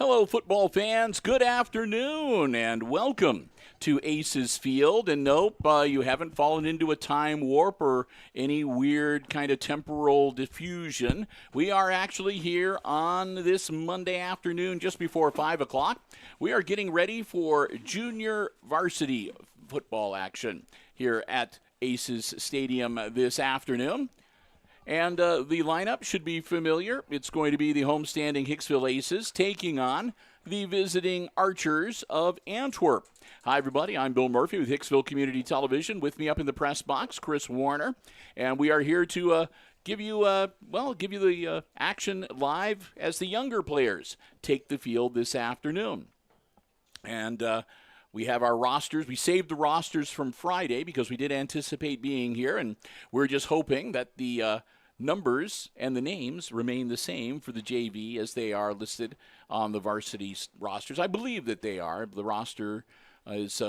Hello, football fans. Good afternoon and welcome to Aces Field. And nope, you haven't fallen into a time warp or any weird kind of temporal diffusion. We are actually here on this Monday afternoon just before 5 o'clock. We are getting ready for junior varsity football action here at Aces Stadium this afternoon. And the lineup should be familiar. It's going to be the homestanding Hicksville Aces taking on the visiting Archers of Antwerp. Hi, everybody. I'm Bill Murphy with Hicksville Community Television. With me up in the press box, Chris Warner. And we are here to give you the action live as the younger players take the field this afternoon. And we have our rosters. We saved the rosters from Friday because we did anticipate being here, and we're just hoping that the numbers and the names remain the same for the JV as they are listed on the varsity rosters. I believe that they are. The roster is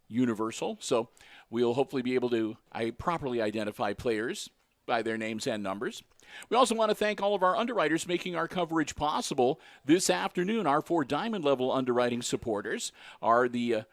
universal, so we'll hopefully be able to properly identify players by their names and numbers. We also want to thank all of our underwriters making our coverage possible this afternoon. Our 4 diamond level underwriting supporters are the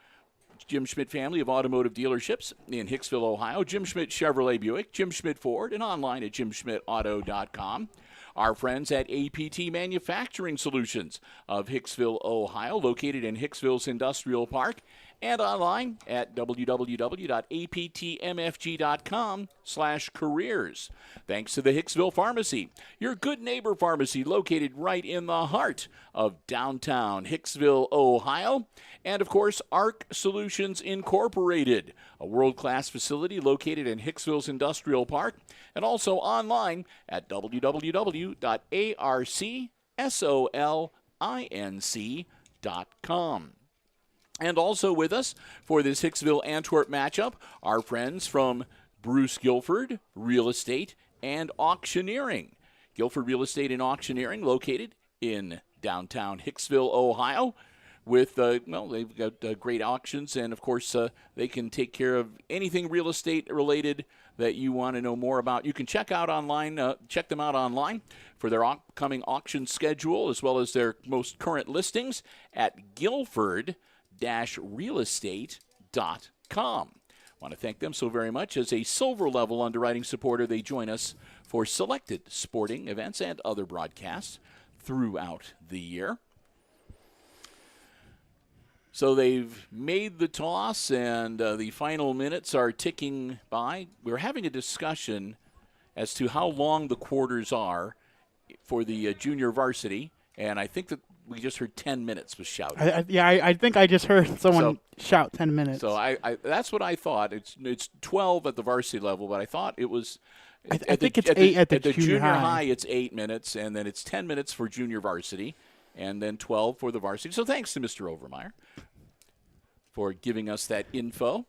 Jim Schmidt family of automotive dealerships in Hicksville, Ohio, Jim Schmidt Chevrolet Buick, Jim Schmidt Ford, and online at jimschmidtauto.com. Our friends at APT Manufacturing Solutions of Hicksville, Ohio, located in Hicksville's Industrial Park, and online at www.aptmfg.com/careers. Thanks to the Hicksville Pharmacy, your good neighbor pharmacy located right in the heart of downtown Hicksville, Ohio. And, of course, ARC Solutions Incorporated, a world-class facility located in Hicksville's Industrial Park, and also online at www.arcsolinc.com. And also with us for this Hicksville-Antwerp matchup, our friends from Bruce Guilford Real Estate and Auctioneering. Guilford Real Estate and Auctioneering located in downtown Hicksville, Ohio, with, they've got great auctions, and, of course, they can take care of anything real estate related that you want to know more about. You can check them out online for their upcoming auction schedule, as well as their most current listings at guilford-realestate.com. I want to thank them so very much. As a silver level underwriting supporter, they join us for selected sporting events and other broadcasts throughout the year. So they've made the toss, and the final minutes are ticking by. We're having a discussion as to how long the quarters are for the junior varsity, and I think that we just heard 10 minutes was shouted. I think I just heard someone shout 10 minutes. So I that's what I thought. It's 12 at the varsity level, but I thought it was. I think it's 8 at the junior high. It's 8 minutes, and then it's 10 minutes for junior varsity, and then 12 for the varsity. So thanks to Mr. Overmeyer for giving us that info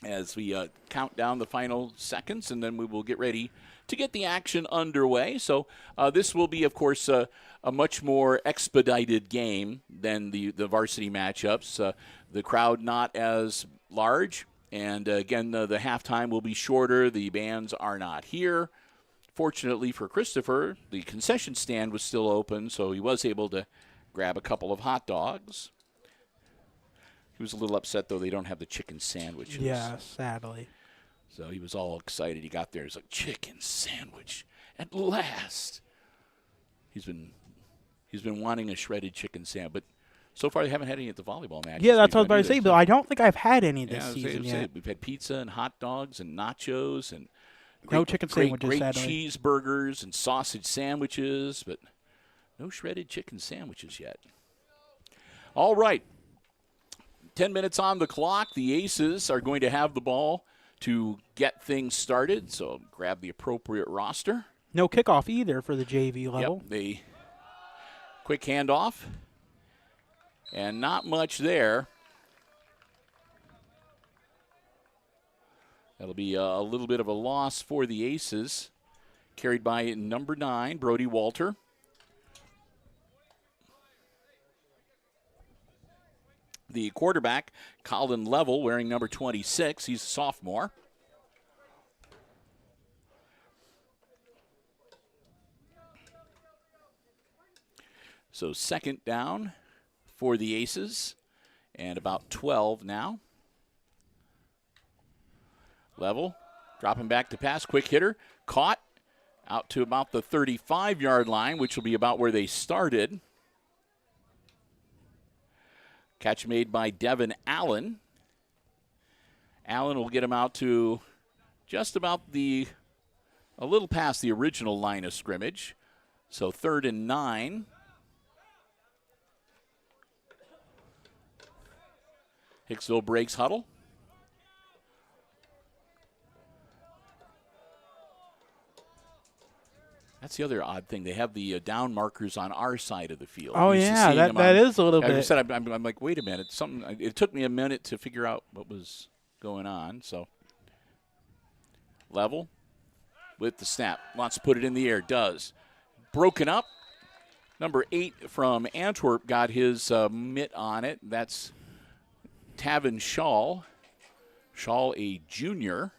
as we count down the final seconds, and then we will get ready to get the action underway. So this will be, of course, a much more expedited game than the varsity matchups. The crowd not as large, and again, the halftime will be shorter. The bands are not here. Fortunately for Christopher, the concession stand was still open, so he was able to grab a couple of hot dogs. He was a little upset, though, they don't have the chicken sandwiches. Yeah, sadly. So he was all excited. He got there. He's like, chicken sandwich, at last. He's been wanting a shredded chicken sandwich, but so far they haven't had any at the volleyball match. Yeah, that's what I was about to say, Bill. I don't think I've had any this season yet. We've had pizza and hot dogs and nachos and no chicken sandwiches, great sadly. Cheeseburgers and sausage sandwiches, but no shredded chicken sandwiches yet. All right. 10 minutes on the clock. The Aces are going to have the ball to get things started, so grab the appropriate roster. No kickoff either for the JV level. Yep, the quick handoff, and not much there. That'll be a little bit of a loss for the Aces, carried by number 9, Brody Walter. The quarterback, Colin Level, wearing number 26. He's a sophomore. So second down for the Aces, and about 12 now. Level, dropping back to pass, quick hitter, caught out to about the 35-yard line, which will be about where they started. Catch made by Devin Allen. Allen will get him out to just about a little past the original line of scrimmage. So 3rd and 9. Hicksville breaks huddle. That's the other odd thing. They have the down markers on our side of the field. Oh, yeah, that is a little bit. I said, I'm like, wait a minute. It took me a minute to figure out what was going on. So, level with the snap. Wants to put it in the air. Does. Broken up. Number 8 from Antwerp got his mitt on it. That's Tavin Shaw. Shaw, a junior.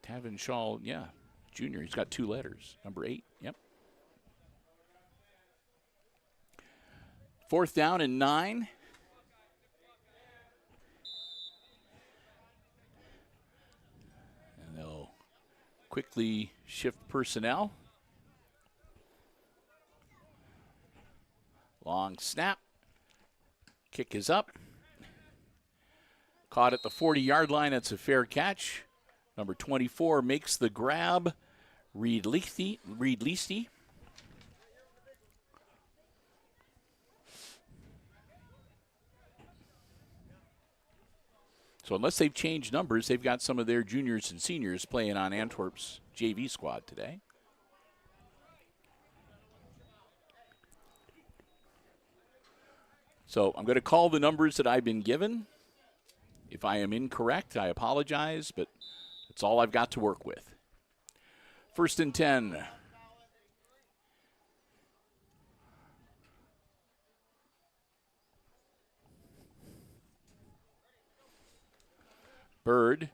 Tavin Shaw, yeah, junior. He's got 2 letters. Number 8, yep. 4th down and 9. And they'll quickly shift personnel. Long snap. Kick is up. Caught at the 40-yard line. That's a fair catch. Number 24 makes the grab. Reed Leasty. So unless they've changed numbers, they've got some of their juniors and seniors playing on Antwerp's JV squad today. So I'm going to call the numbers that I've been given. If I am incorrect, I apologize, but that's all I've got to work with. 1st and 10. Bird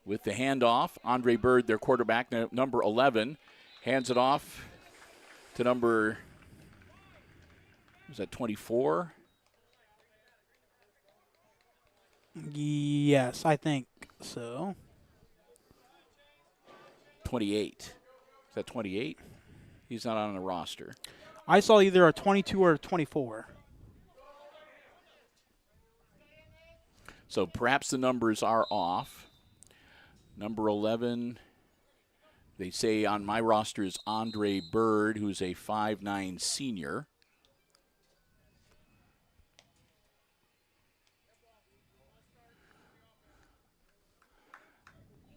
with the handoff. Andre Bird, their quarterback, number 11, hands it off to number, was that 24? Yes, I think so. 28. Is that 28? He's not on the roster. I saw either a 22 or a 24. So perhaps the numbers are off. Number 11, they say on my roster is Andre Bird, who's a 5'9" senior.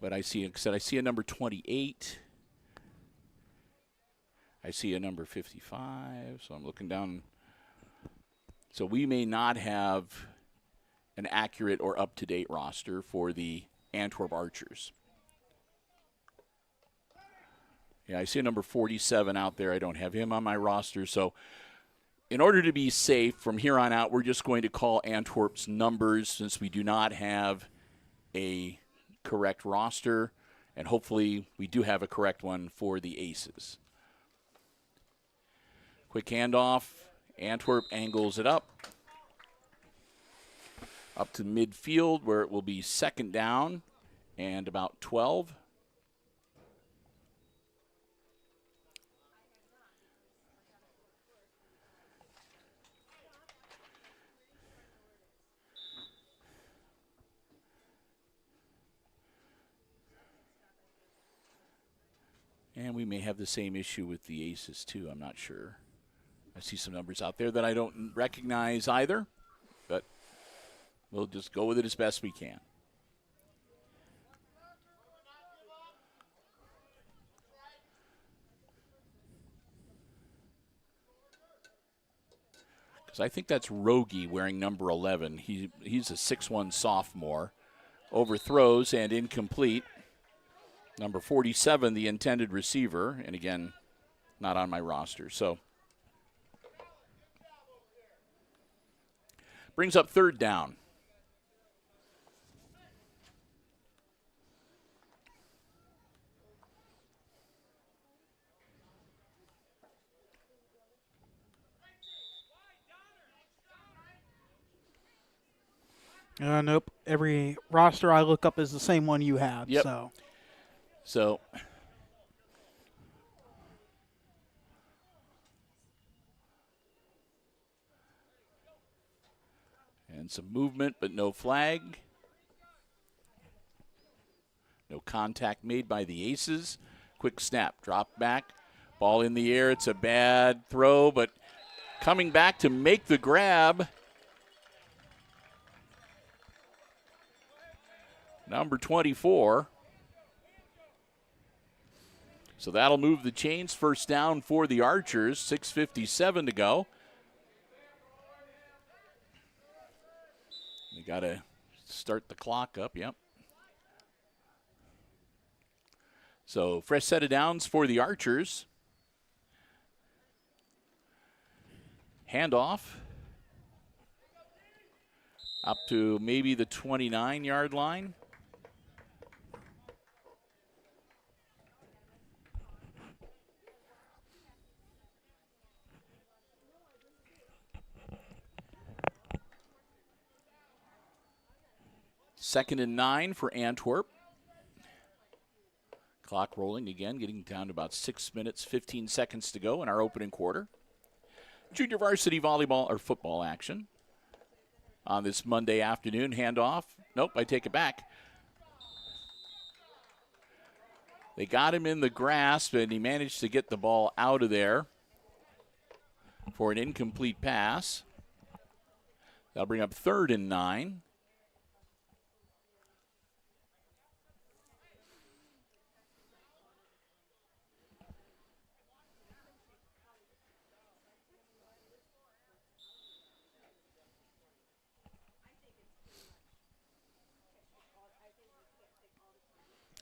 But I see a number 28. I see a number 55, so I'm looking down. So we may not have an accurate or up-to-date roster for the Antwerp Archers. Yeah, I see a number 47 out there. I don't have him on my roster. So in order to be safe, from here on out, we're just going to call Antwerp's numbers since we do not have a correct roster, and hopefully we do have a correct one for the Aces. Quick handoff. Antwerp angles it up to midfield where it will be 2nd down and about 12. And we may have the same issue with the Aces, too. I'm not sure. I see some numbers out there that I don't recognize either, but we'll just go with it as best we can. Because I think that's Rogie wearing number 11. He's a 6'1" sophomore. Overthrows and incomplete. Number 47, the intended receiver, and again, not on my roster. So brings up 3rd down. Nope. Every roster I look up is the same one you have. Yep. So and some movement, but no flag. No contact made by the Aces. Quick snap, drop back, ball in the air. It's a bad throw, but coming back to make the grab, number 24. So that'll move the chains. First down for the Archers. 6:57 to go. They got to start the clock up, yep. So fresh set of downs for the Archers. Handoff up to maybe the 29-yard line. Second and 9 for Antwerp. Clock rolling again, getting down to about 6 minutes, 15 seconds to go in our opening quarter. Junior varsity volleyball or football action on this Monday afternoon. Handoff. Nope, I take it back. They got him in the grasp, and he managed to get the ball out of there for an incomplete pass. That'll bring up third and 9.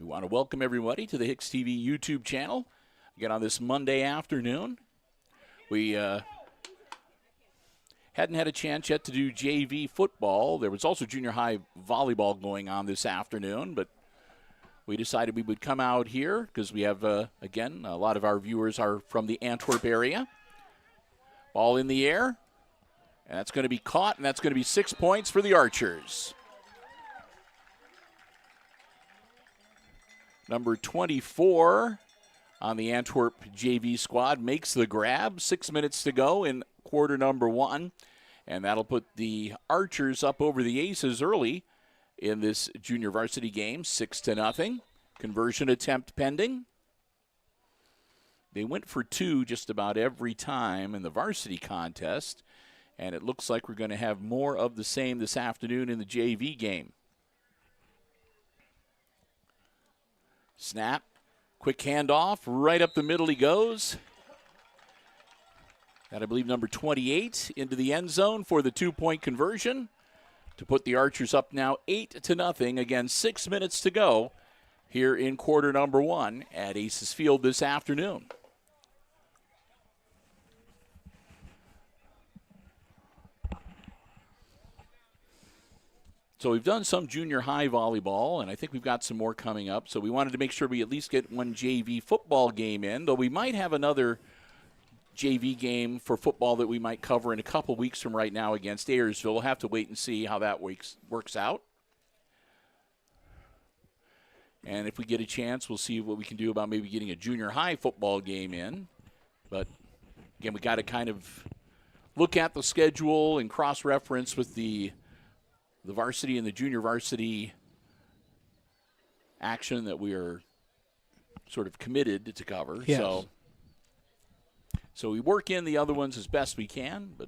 We want to welcome everybody to the HIX-TV YouTube channel. Again, on this Monday afternoon. We hadn't had a chance yet to do JV football. There was also junior high volleyball going on this afternoon, but we decided we would come out here because we have, again, a lot of our viewers are from the Antwerp area. Ball in the air, and that's going to be caught, and that's going to be 6 points for the Archers. Number 24 on the Antwerp JV squad makes the grab. 6 minutes to go in quarter number 1. And that'll put the Archers up over the Aces early in this junior varsity game, 6-0. Conversion attempt pending. They went for 2 just about every time in the varsity contest. And it looks like we're going to have more of the same this afternoon in the JV game. Snap, quick handoff, right up the middle he goes. That, I believe, number 28 into the end zone for the 2-point conversion to put the Archers up now 8-0. Again, 6 minutes to go here in quarter number 1 at Aces Field this afternoon. So we've done some junior high volleyball, and I think we've got some more coming up. So we wanted to make sure we at least get one JV football game in, though we might have another JV game for football that we might cover in a couple weeks from right now against Ayersville. We'll have to wait and see how that works out. And if we get a chance, we'll see what we can do about maybe getting a junior high football game in. But, again, we got to kind of look at the schedule and cross-reference with the varsity and the junior varsity action that we are sort of committed to cover. Yes. So we work in the other ones as best we can, but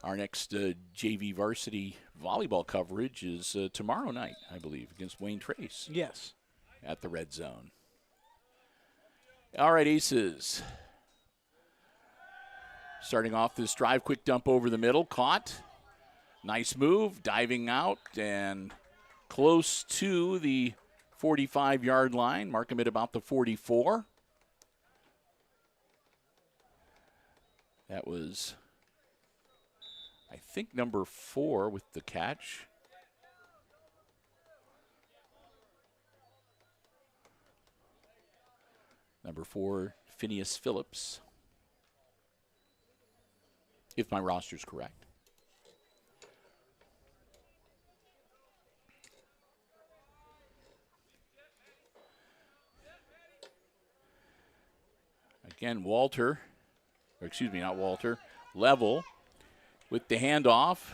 our next JV varsity volleyball coverage is tomorrow night, I believe, against Wayne Trace. Yes. At the Red Zone. All right, Aces. Starting off this drive, quick dump over the middle, caught. Nice move, diving out and close to the 45-yard line. Mark him at about the 44. That was, I think, number 4 with the catch. Number 4, Phineas Phillips, if my roster's correct. Again, Walter, or excuse me, not Walter, Level with the handoff.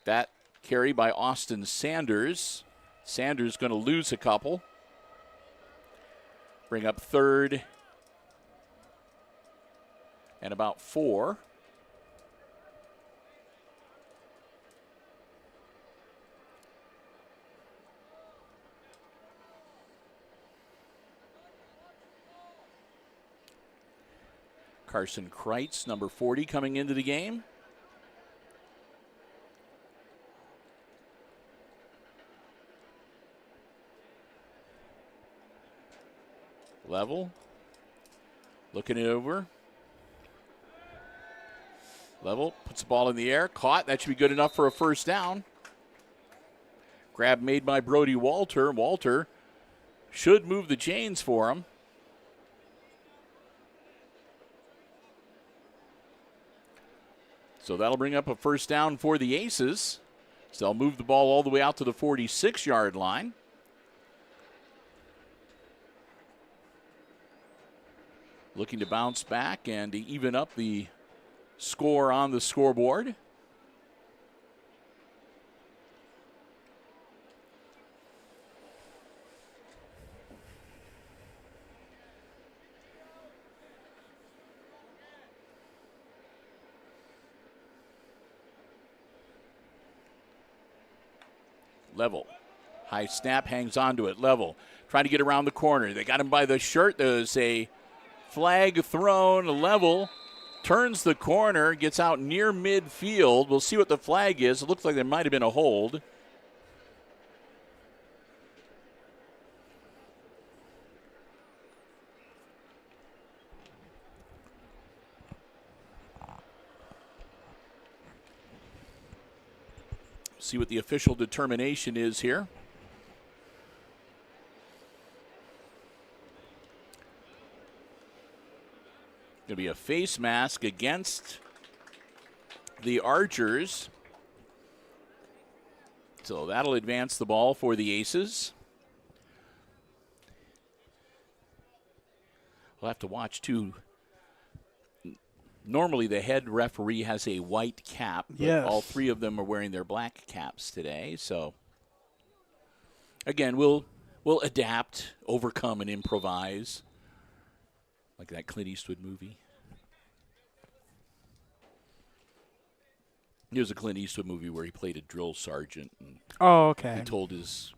That carry by Austin Sanders. Sanders going to lose a couple. Bring up third and about 4. Carson Kreitz, number 40, coming into the game. Level. Looking it over. Level puts the ball in the air. Caught. That should be good enough for a first down. Grab made by Brody Walter. Walter should move the chains for him. So that'll bring up a first down for the Aces. So they'll move the ball all the way out to the 46-yard line. Looking to bounce back and to even up the score on the scoreboard. Level. High snap, hangs on to it. Level. Trying to get around the corner. They got him by the shirt. There's a flag thrown. Level. Turns the corner. Gets out near midfield. We'll see what the flag is. It looks like there might have been a hold. See what the official determination is here. Going to be a face mask against the Archers. So that'll advance the ball for the Aces. We'll have to watch too. Normally the head referee has a white cap, but yes, all 3 of them are wearing their black caps today. So again, we'll adapt, overcome, and improvise, like that Clint Eastwood movie. It was a Clint Eastwood movie where he played a drill sergeant, and he told his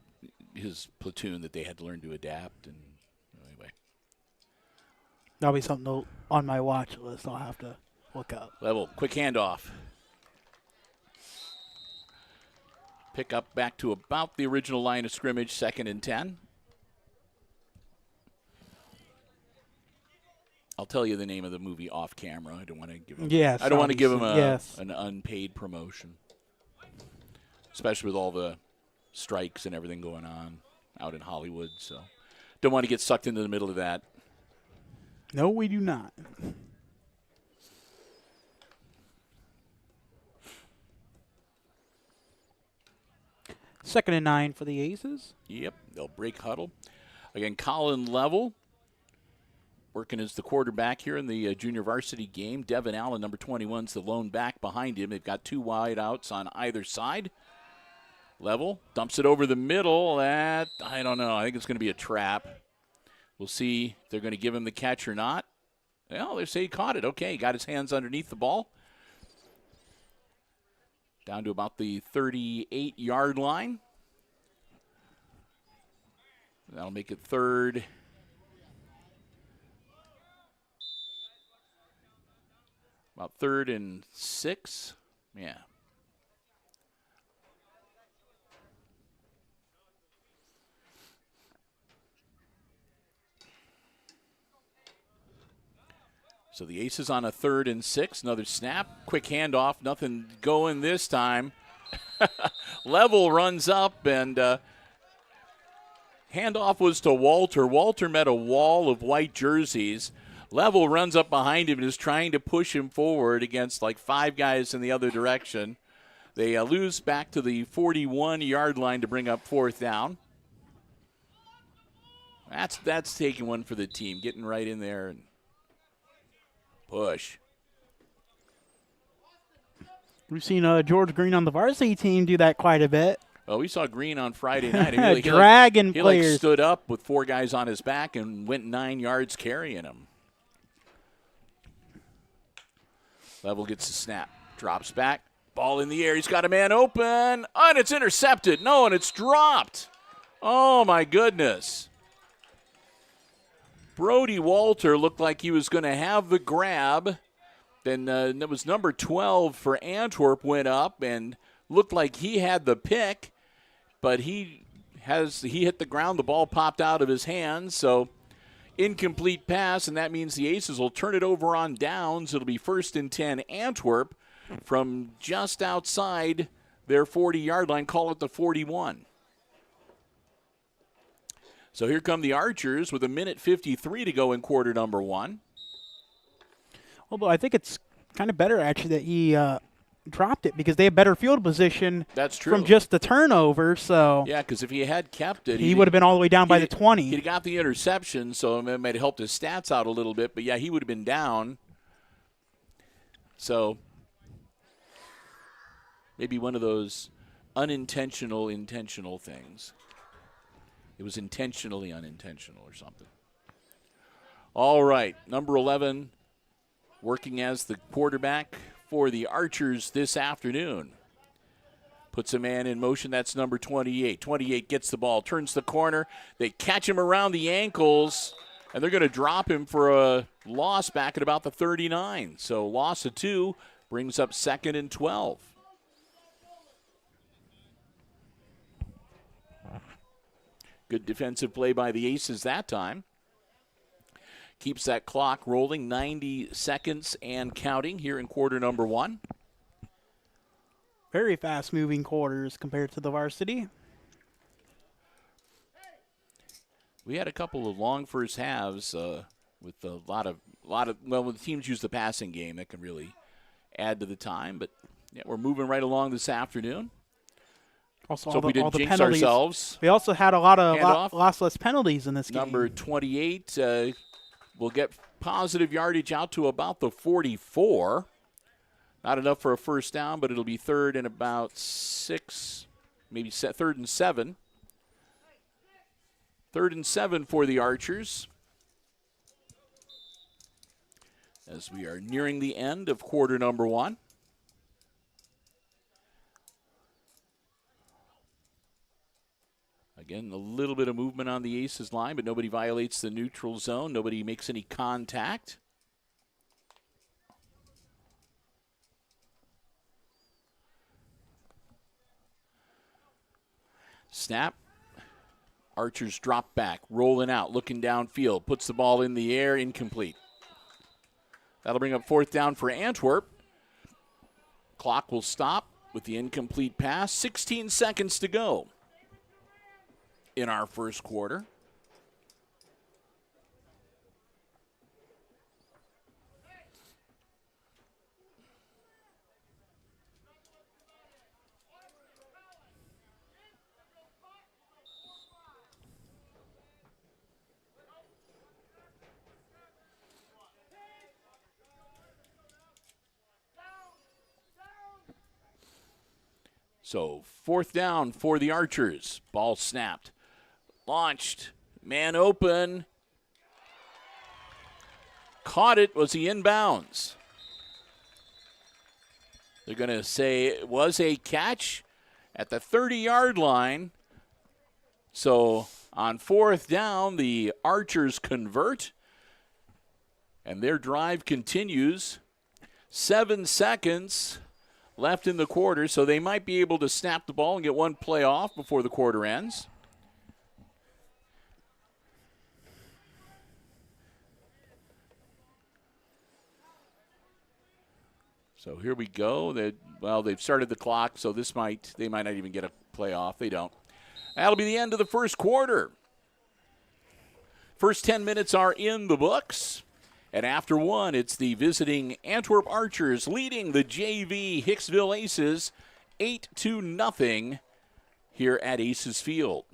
platoon that they had to learn to adapt. And anyway, that'll be something on my watch list. I'll have to look up. Level, quick handoff. Pick up back to about the original line of scrimmage, 2nd and 10. I'll tell you the name of the movie off camera. I don't want to give him. Yes, I don't want to give him yes, an unpaid promotion, especially with all the strikes and everything going on out in Hollywood. So, don't want to get sucked into the middle of that. No, we do not. Second and 9 for the Aces. Yep, they'll break huddle. Again, Colin Level working as the quarterback here in the junior varsity game. Devin Allen, number 21, is the lone back behind him. They've got 2 wide outs on either side. Level dumps it over the middle. That, I don't know. I think it's going to be a trap. We'll see if they're going to give him the catch or not. Well, they say he caught it. Okay, he got his hands underneath the ball. Down to about the 38-yard line. That'll make it 3rd. About 3rd and 6. Yeah. So the Aces on a 3rd and 6. Another snap. Quick handoff. Nothing going this time. Level runs up, and handoff was to Walter. Walter met a wall of white jerseys. Level runs up behind him and is trying to push him forward against like 5 guys in the other direction. They lose back to the 41-yard line to bring up 4th down. That's taking one for the team, getting right in there and push. We've seen George Green on the varsity team do that quite a bit. Oh, we saw Green on Friday night. He Dragging he players. stood up with 4 guys on his back and went 9 yards carrying him. Level gets the snap. Drops back. Ball in the air. He's got a man open. Oh, and it's intercepted. No, and it's dropped. Oh, my goodness. Brody Walter looked like he was going to have the grab. Then it was number 12 for Antwerp went up and looked like he had the pick, but he hit the ground. The ball popped out of his hands, so incomplete pass, and that means the Aces will turn it over on downs. It'll be 1st and 10 Antwerp from just outside their 40-yard line. Call it the 41. So here come the Archers with 1:53 to go in quarter number 1. Although I think it's kind of better, actually, that he dropped it because they have better field position. That's true. From just the turnover. So yeah, because if he had kept it, he would have been all the way down by the 20. He'd got the interception, so it might have helped his stats out a little bit. But, yeah, he would have been down. So maybe one of those unintentional, intentional things. It was intentionally unintentional or something. All right, number 11 working as the quarterback for the Archers this afternoon. Puts a man in motion. That's number 28. 28 gets the ball, turns the corner. They catch him around the ankles, and they're going to drop him for a loss back at about the 39. So loss of 2 brings up 2nd and 12. Good defensive play by the Aces that time. Keeps that clock rolling, 90 seconds and counting here in quarter number 1. Very fast-moving quarters compared to the varsity. We had a couple of long first halves with a lot of well, when the teams use the passing game, that can really add to the time. But yeah, we're moving right along this afternoon. Also, so all we the, all didn't the jinx penalties. ourselves. We also had a Handoff. lots less penalties in this game. Number 28 will get positive yardage out to about the 44. Not enough for a first down, but it'll be 3rd and about 6, maybe 3rd and 7. 3rd and 7 for the Archers. As we are nearing the end of quarter number 1. Again, a little bit of movement on the Aces line, but nobody violates the neutral zone. Nobody makes any contact. Snap. Archers drop back, rolling out, looking downfield, puts the ball in the air, incomplete. That'll bring up 4th down for Antwerp. Clock will stop with the incomplete pass. 16 seconds to go in our first quarter. So 4th down for the Archers. Ball snapped. Launched. Man open. Caught it. Was he in bounds? They're going to say it was a catch at the 30-yard line. So on 4th down, the Archers convert. And their drive continues. 7 seconds left in the quarter, so they might be able to snap the ball and get one play off before the quarter ends. So here we go. They've started the clock, so they might not even get a play off. They don't. That'll be the end of the first quarter. First 10 minutes are in the books. And after 1, it's the visiting Antwerp Archers leading the JV Hicksville Aces 8-0 here at Aces Field.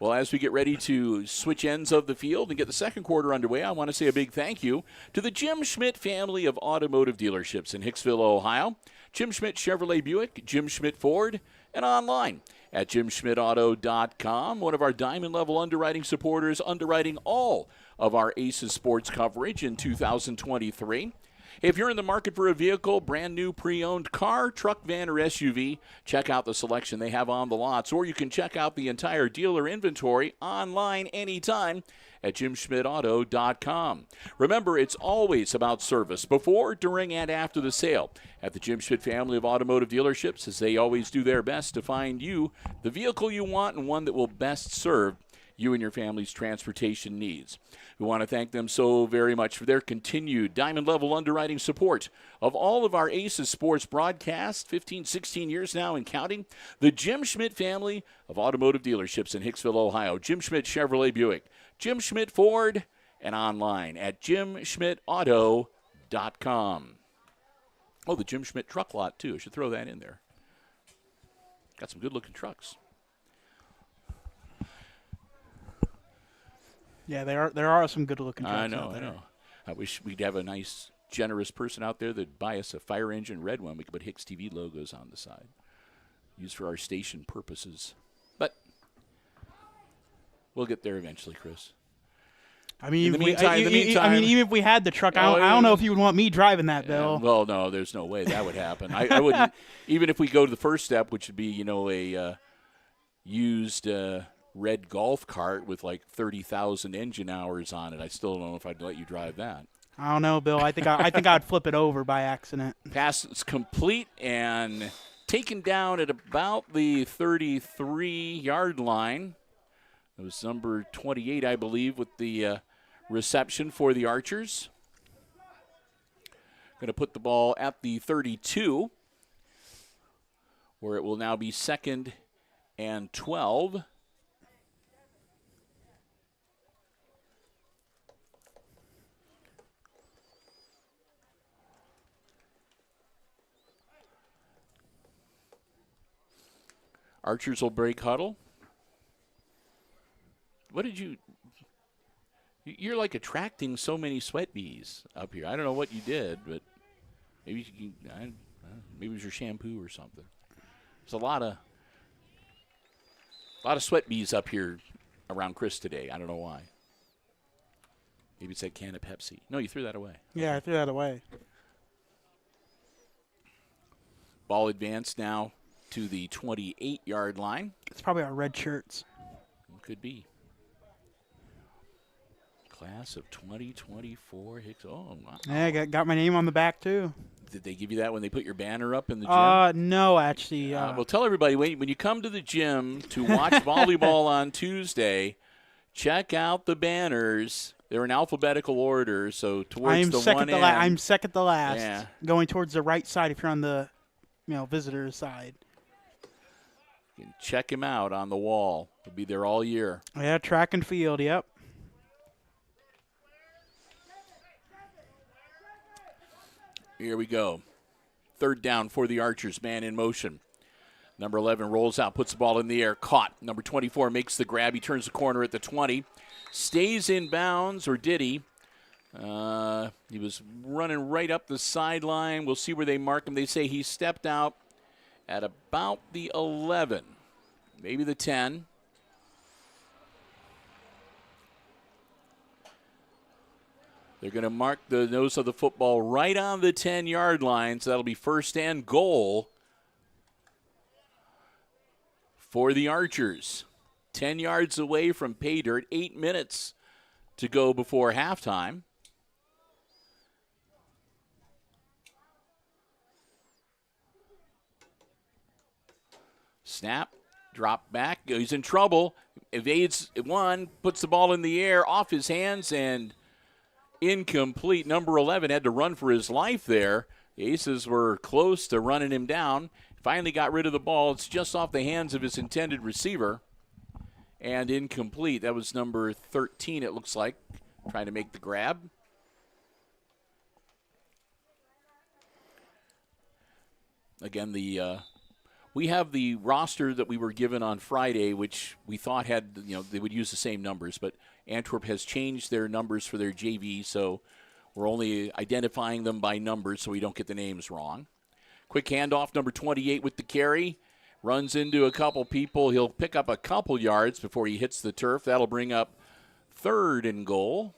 Well, as we get ready to switch ends of the field and get the second quarter underway, I want to say a big thank you to the Jim Schmidt family of automotive dealerships in Hicksville, Ohio. Jim Schmidt Chevrolet Buick, Jim Schmidt Ford, and online at jimschmidtauto.com. One of our diamond level underwriting supporters, underwriting all of our Aces sports coverage in 2023. If you're in the market for a vehicle, brand new pre-owned car, truck, van, or SUV, check out the selection they have on the lots, or you can check out the entire dealer inventory online anytime at jimschmidtauto.com. Remember, it's always about service before, during, and after the sale at the Jim Schmidt family of automotive dealerships, as they always do their best to find you the vehicle you want and one that will best serve you and your family's transportation needs. We want to thank them so very much for their continued diamond-level underwriting support of all of our Aces sports broadcasts, 15, 16 years now and counting. The Jim Schmidt family of automotive dealerships in Hicksville, Ohio. Jim Schmidt Chevrolet Buick, Jim Schmidt Ford, and online at jimschmidtauto.com. Oh, the Jim Schmidt truck lot, too. I should throw that in there. Got some good-looking trucks. Yeah, there are some good-looking trucks. I know. I wish we'd have a nice, generous person out there that'd buy us a fire engine red one. We could put HIX-TV logos on the side, used for our station purposes. But we'll get there eventually, Chris. I mean, in the meantime, even if we had the truck, I don't know if you would want me driving that, Bill. Well, no, there's no way that would happen. I wouldn't. Even if we go to the first step, which would be, a used red golf cart with like 30,000 engine hours on it. I still don't know if I'd let you drive that. I don't know, Bill. I think I'd flip it over by accident. Pass is complete and taken down at about the 33-yard line. It was number 28, I believe, with the reception for the Archers. Going to put the ball at the 32, where it will now be 2nd and 12. Archers will break huddle. What did you – you're like attracting so many sweat bees up here. I don't know what you did, but maybe maybe it was your shampoo or something. There's a lot of sweat bees up here around Chris today. I don't know why. Maybe it's that can of Pepsi. No, you threw that away. Yeah, I threw that away. Ball advanced now to the 28-yard line. It's probably our red shirts. Could be. Class of 2024 Hicks. Oh, wow. Yeah, got my name on the back, too. Did they give you that when they put your banner up in the gym? No, actually. Well, tell everybody, when you come to the gym to watch volleyball on Tuesday, check out the banners. They're in alphabetical order, so towards the one end. I'm second to last, yeah. Going towards the right side if you're on the visitor's side. You can check him out on the wall. He'll be there all year. Yeah, track and field, yep. Here we go. 3rd down for the Archers, man in motion. Number 11 rolls out, puts the ball in the air, caught. Number 24 makes the grab. He turns the corner at the 20. Stays in bounds, or did he? He was running right up the sideline. We'll see where they mark him. They say he stepped out at about the 11, maybe the 10. They're going to mark the nose of the football right on the 10-yard line, so that'll be 1st and goal for the Archers. 10 yards away from pay dirt, 8 minutes to go before halftime. Snap, drop back, he's in trouble, evades one, puts the ball in the air, off his hands, and incomplete. Number 11 had to run for his life there. The Aces were close to running him down. Finally got rid of the ball. It's just off the hands of his intended receiver. And incomplete. That was number 13, it looks like, trying to make the grab. Again, the we have the roster that we were given on Friday, which we thought had, they would use the same numbers, but Antwerp has changed their numbers for their JV, so we're only identifying them by numbers so we don't get the names wrong. Quick handoff, number 28 with the carry. Runs into a couple people. He'll pick up a couple yards before he hits the turf. That'll bring up 3rd and goal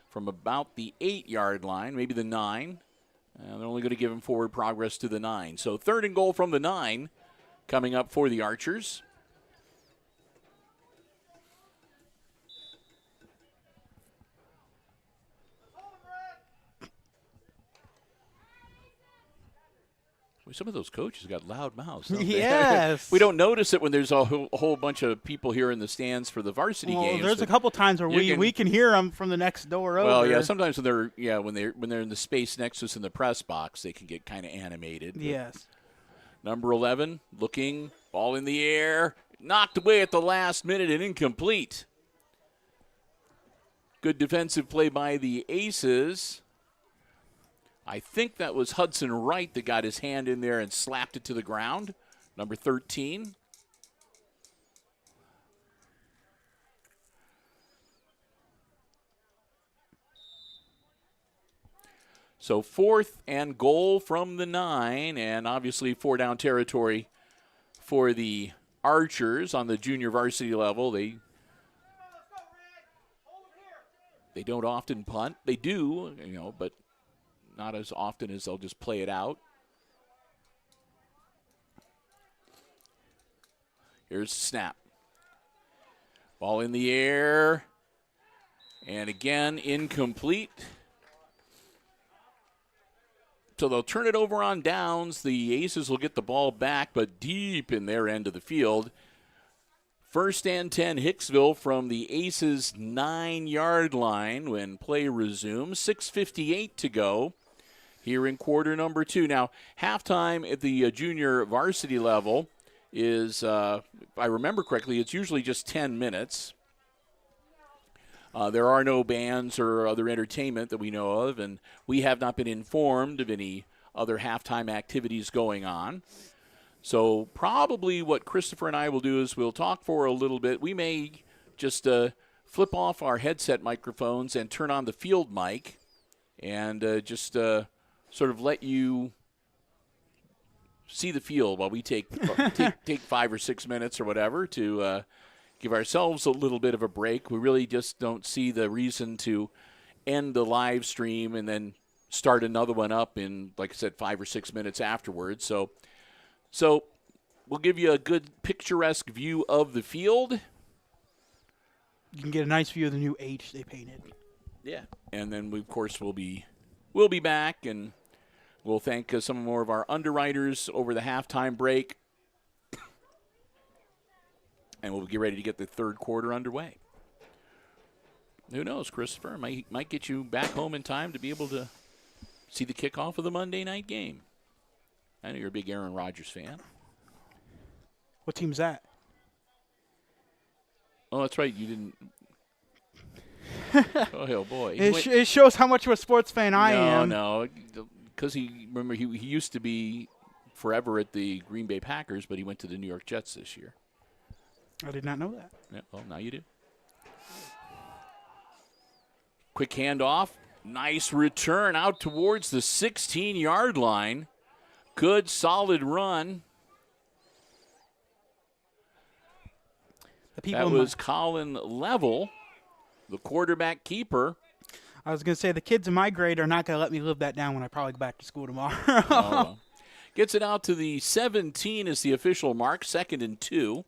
from about the 8-yard line, maybe the 9. They're only going to give him forward progress to the 9. So 3rd and goal from the 9 coming up for the Archers. Some of those coaches got loud mouths. Yes. We don't notice it when there's a whole bunch of people here in the stands for the varsity games. There's a couple times where we can hear them from the next door over. Well, yeah, sometimes when they're in the space next to us in the press box, they can get kind of animated. Yes. Number 11, looking, ball in the air, knocked away at the last minute and incomplete. Good defensive play by the Aces. I think that was Hudson Wright that got his hand in there and slapped it to the ground. Number 13. So 4th and goal from the 9, and obviously 4-down territory for the Archers on the junior varsity level. They don't often punt. They do, but not as often as they'll just play it out. Here's the snap. Ball in the air. And again, incomplete. So they'll turn it over on downs. The Aces will get the ball back, but deep in their end of the field. 1st and 10, Hicksville from the Aces' 9-yard line when play resumes. 6:58 to go here in quarter number 2. Now, halftime at the junior varsity level is, if I remember correctly, it's usually just 10 minutes. There are no bands or other entertainment that we know of, and we have not been informed of any other halftime activities going on. So probably what Christopher and I will do is we'll talk for a little bit. We may just flip off our headset microphones and turn on the field mic and just sort of let you see the field while we take 5 or 6 minutes or whatever to give ourselves a little bit of a break. We really just don't see the reason to end the live stream and then start another one up in, like I said, 5 or 6 minutes afterwards. So we'll give you a good picturesque view of the field. You can get a nice view of the new H they painted. Yeah. And then, we, of course, we'll be back, and we'll thank some more of our underwriters over the halftime break. And we'll get ready to get the third quarter underway. Who knows, Christopher? Might get you back home in time to be able to see the kickoff of the Monday night game. I know you're a big Aaron Rodgers fan. What team's that? Oh, that's right. You didn't. Oh, boy. It shows how much of a sports fan I am. No, because he used to be forever at the Green Bay Packers, but he went to the New York Jets this year. I did not know that. Yeah, well, now you do. Quick handoff. Nice return out towards the 16-yard line. Good, solid run. That was Colin Level, the quarterback keeper. I was going to say, the kids in my grade are not going to let me live that down when I probably go back to school tomorrow. Well. Gets it out to the 17 is the official mark, 2nd and 2.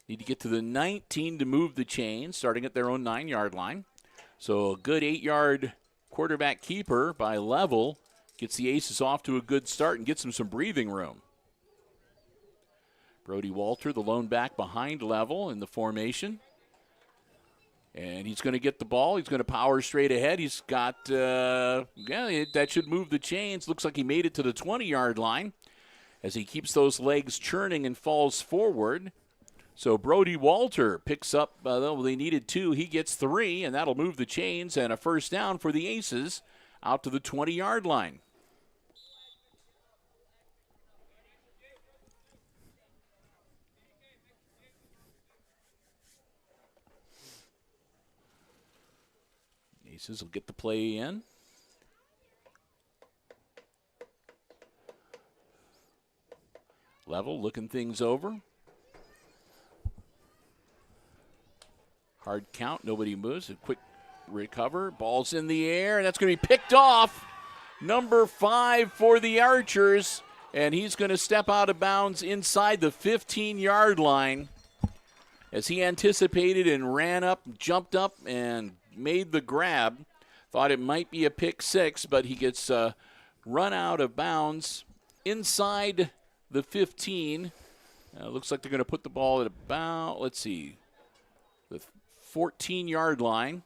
Need to get to the 19 to move the chain, starting at their own 9-yard line. So a good 8-yard quarterback keeper by Level gets the Aces off to a good start and gets them some breathing room. Brody Walter, the lone back behind Level in the formation. And he's going to get the ball. He's going to power straight ahead. He's got, that should move the chains. Looks like he made it to the 20-yard line as he keeps those legs churning and falls forward. So Brody Walter picks up, they needed 2. He gets 3, and that'll move the chains and a first down for the Aces out to the 20-yard line. Aces will get the play in. Level, looking things over. Hard count, nobody moves. A quick recover, ball's in the air, and that's going to be picked off. Number 5 for the Archers, and he's going to step out of bounds inside the 15-yard line as he anticipated and ran up, jumped up, and made the grab. Thought it might be a pick 6, but he gets run out of bounds inside the 15. Looks like they're going to put the ball at about, let's see, the 14-yard line.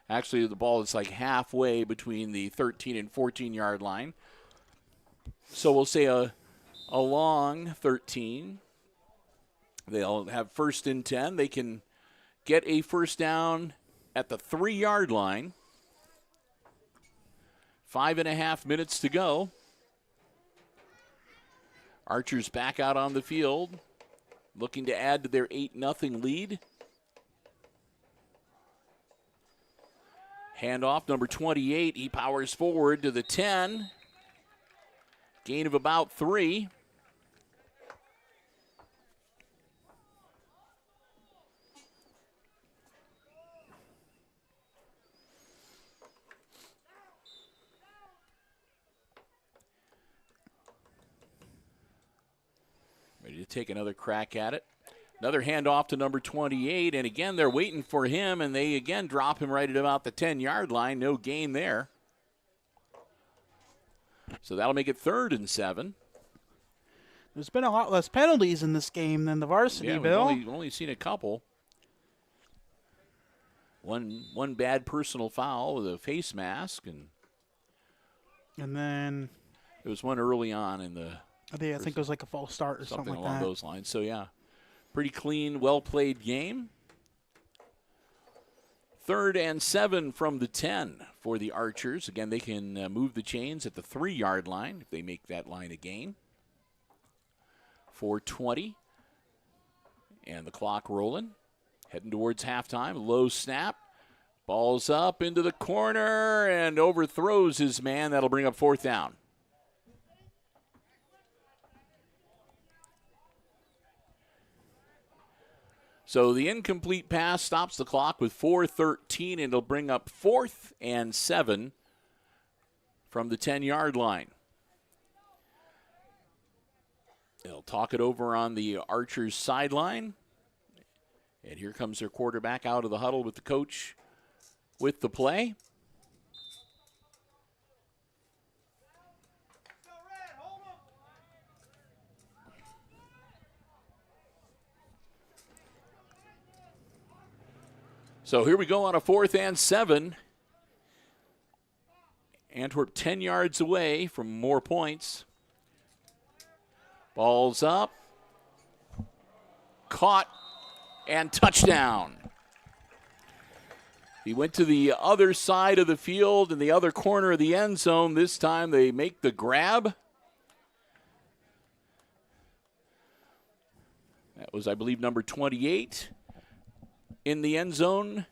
Actually, the ball is like halfway between the 13 and 14-yard line. So we'll say a long 13. They'll have 1st and 10. They can get a first down at the 3-yard line. 5.5 minutes to go. Archers back out on the field, looking to add to their 8-0 lead. Handoff, number 28. He powers forward to the 10. Gain of about 3. Ready to take another crack at it. Another handoff to number 28, and again, they're waiting for him, and they again drop him right at about the 10-yard line. No gain there. So that'll make it 3rd and 7. There's been a lot less penalties in this game than the varsity, Bill. We've only seen a couple. One bad personal foul with a face mask, and then there was one early on in the. I think it was like a false start or something like along that. Those lines. So yeah, pretty clean, well-played game. 3rd and 7 from the 10 for the Archers. Again, they can move the chains at the 3-yard line if they make that line a gain. 4:20, and the clock rolling. Heading towards halftime. Low snap. Ball's up into the corner and overthrows his man. That'll bring up 4th down. So the incomplete pass stops the clock with 4:13, and it'll bring up 4th and 7 from the 10-yard line. They'll talk it over on the Archers sideline. And here comes their quarterback out of the huddle with the coach with the play. So here we go on a 4th and 7. Antwerp 10 yards away from more points. Ball's up. Caught and touchdown. He went to the other side of the field in the other corner of the end zone. This time they make the grab. That was, I believe, number 28 in the end zone.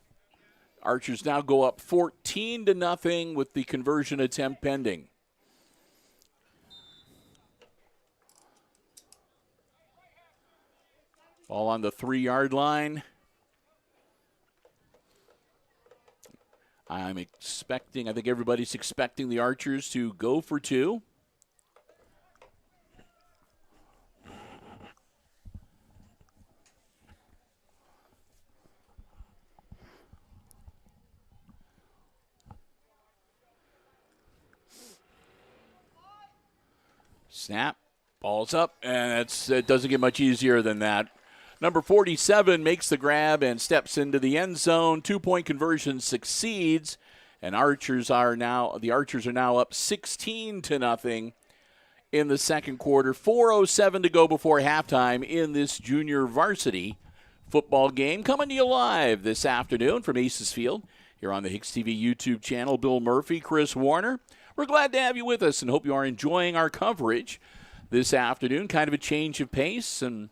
Archers now go up 14-0 with the conversion attempt pending. Ball on the 3-yard line. I think everybody's expecting the Archers to go for 2. Snap, ball's up, and it doesn't get much easier than that. Number 47 makes the grab and steps into the end zone. 2-point conversion succeeds, and the Archers are now up 16-0 in the second quarter. 4:07 to go before halftime in this junior varsity football game. Coming to you live this afternoon from Aces Field here on the HIX-TV YouTube channel. Bill Murphy, Chris Warner. We're glad to have you with us and hope you are enjoying our coverage this afternoon. Kind of a change of pace, and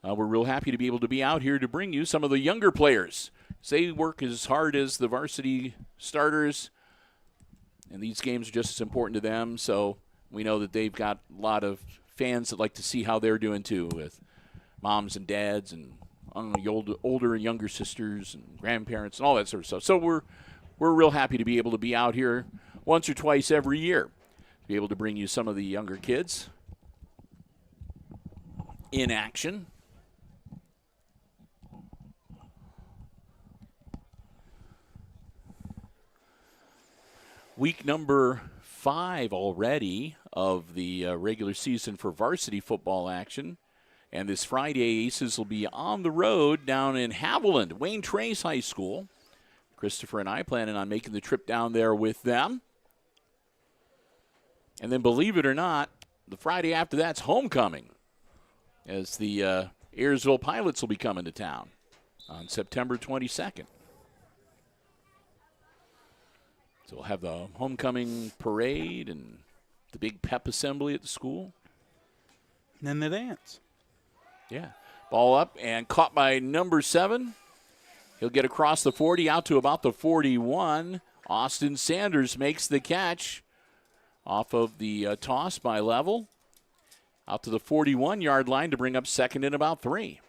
we're real happy to be able to be out here to bring you some of the younger players they work as hard as the varsity starters, and these games are just as important to them. So we know that they've got a lot of fans that like to see how they're doing too, with moms and dads and older and younger sisters and grandparents and all that sort of stuff. So we're real happy to be able to be out here once or twice every year, to be able to bring you some of the younger kids in action. Week number 5 already of the regular season for varsity football action. And this Friday, Aces will be on the road down in Haviland, Wayne Trace High School. Christopher and I planning on making the trip down there with them. And then, believe it or not, the Friday after that's homecoming, as the Ayersville Pilots will be coming to town on September 22nd. So we'll have the homecoming parade and the big pep assembly at the school. And then the dance. Yeah. Ball up and caught by number 7. He'll get across the 40 out to about the 41. Austin Sanders makes the catch off of the toss by Level. Out to the 41-yard line to bring up second and about 3.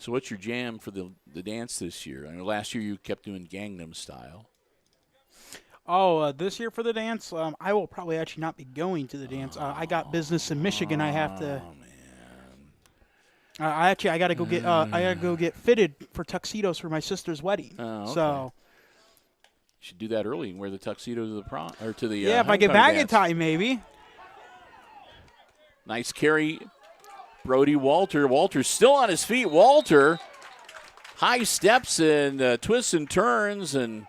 So what's your jam for the dance this year? I know last year you kept doing Gangnam Style. Oh, this year for the dance, I will probably actually not be going to the dance. I got business in Michigan. I have to. Oh man! I got to go get. I got to go get fitted for tuxedos for my sister's wedding. Oh, okay. So. You should do that early and wear the tuxedo to the prom or to the. Yeah, if I get back in dance. time, maybe. Nice carry. Brody Walter. Walter's still on his feet. Walter, high steps and twists and turns and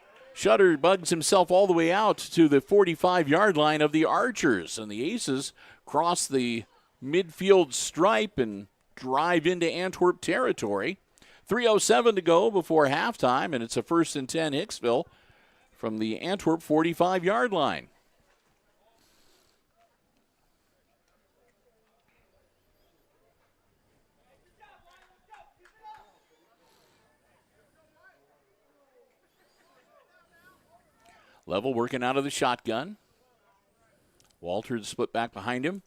bugs himself all the way out to the 45-yard line of the Archers. And the Aces cross the midfield stripe and drive into Antwerp territory. 3:07 to go before halftime, and it's a 1st and 10 Hicksville from the Antwerp 45-yard line. Level working out of the shotgun. Walter split back behind him.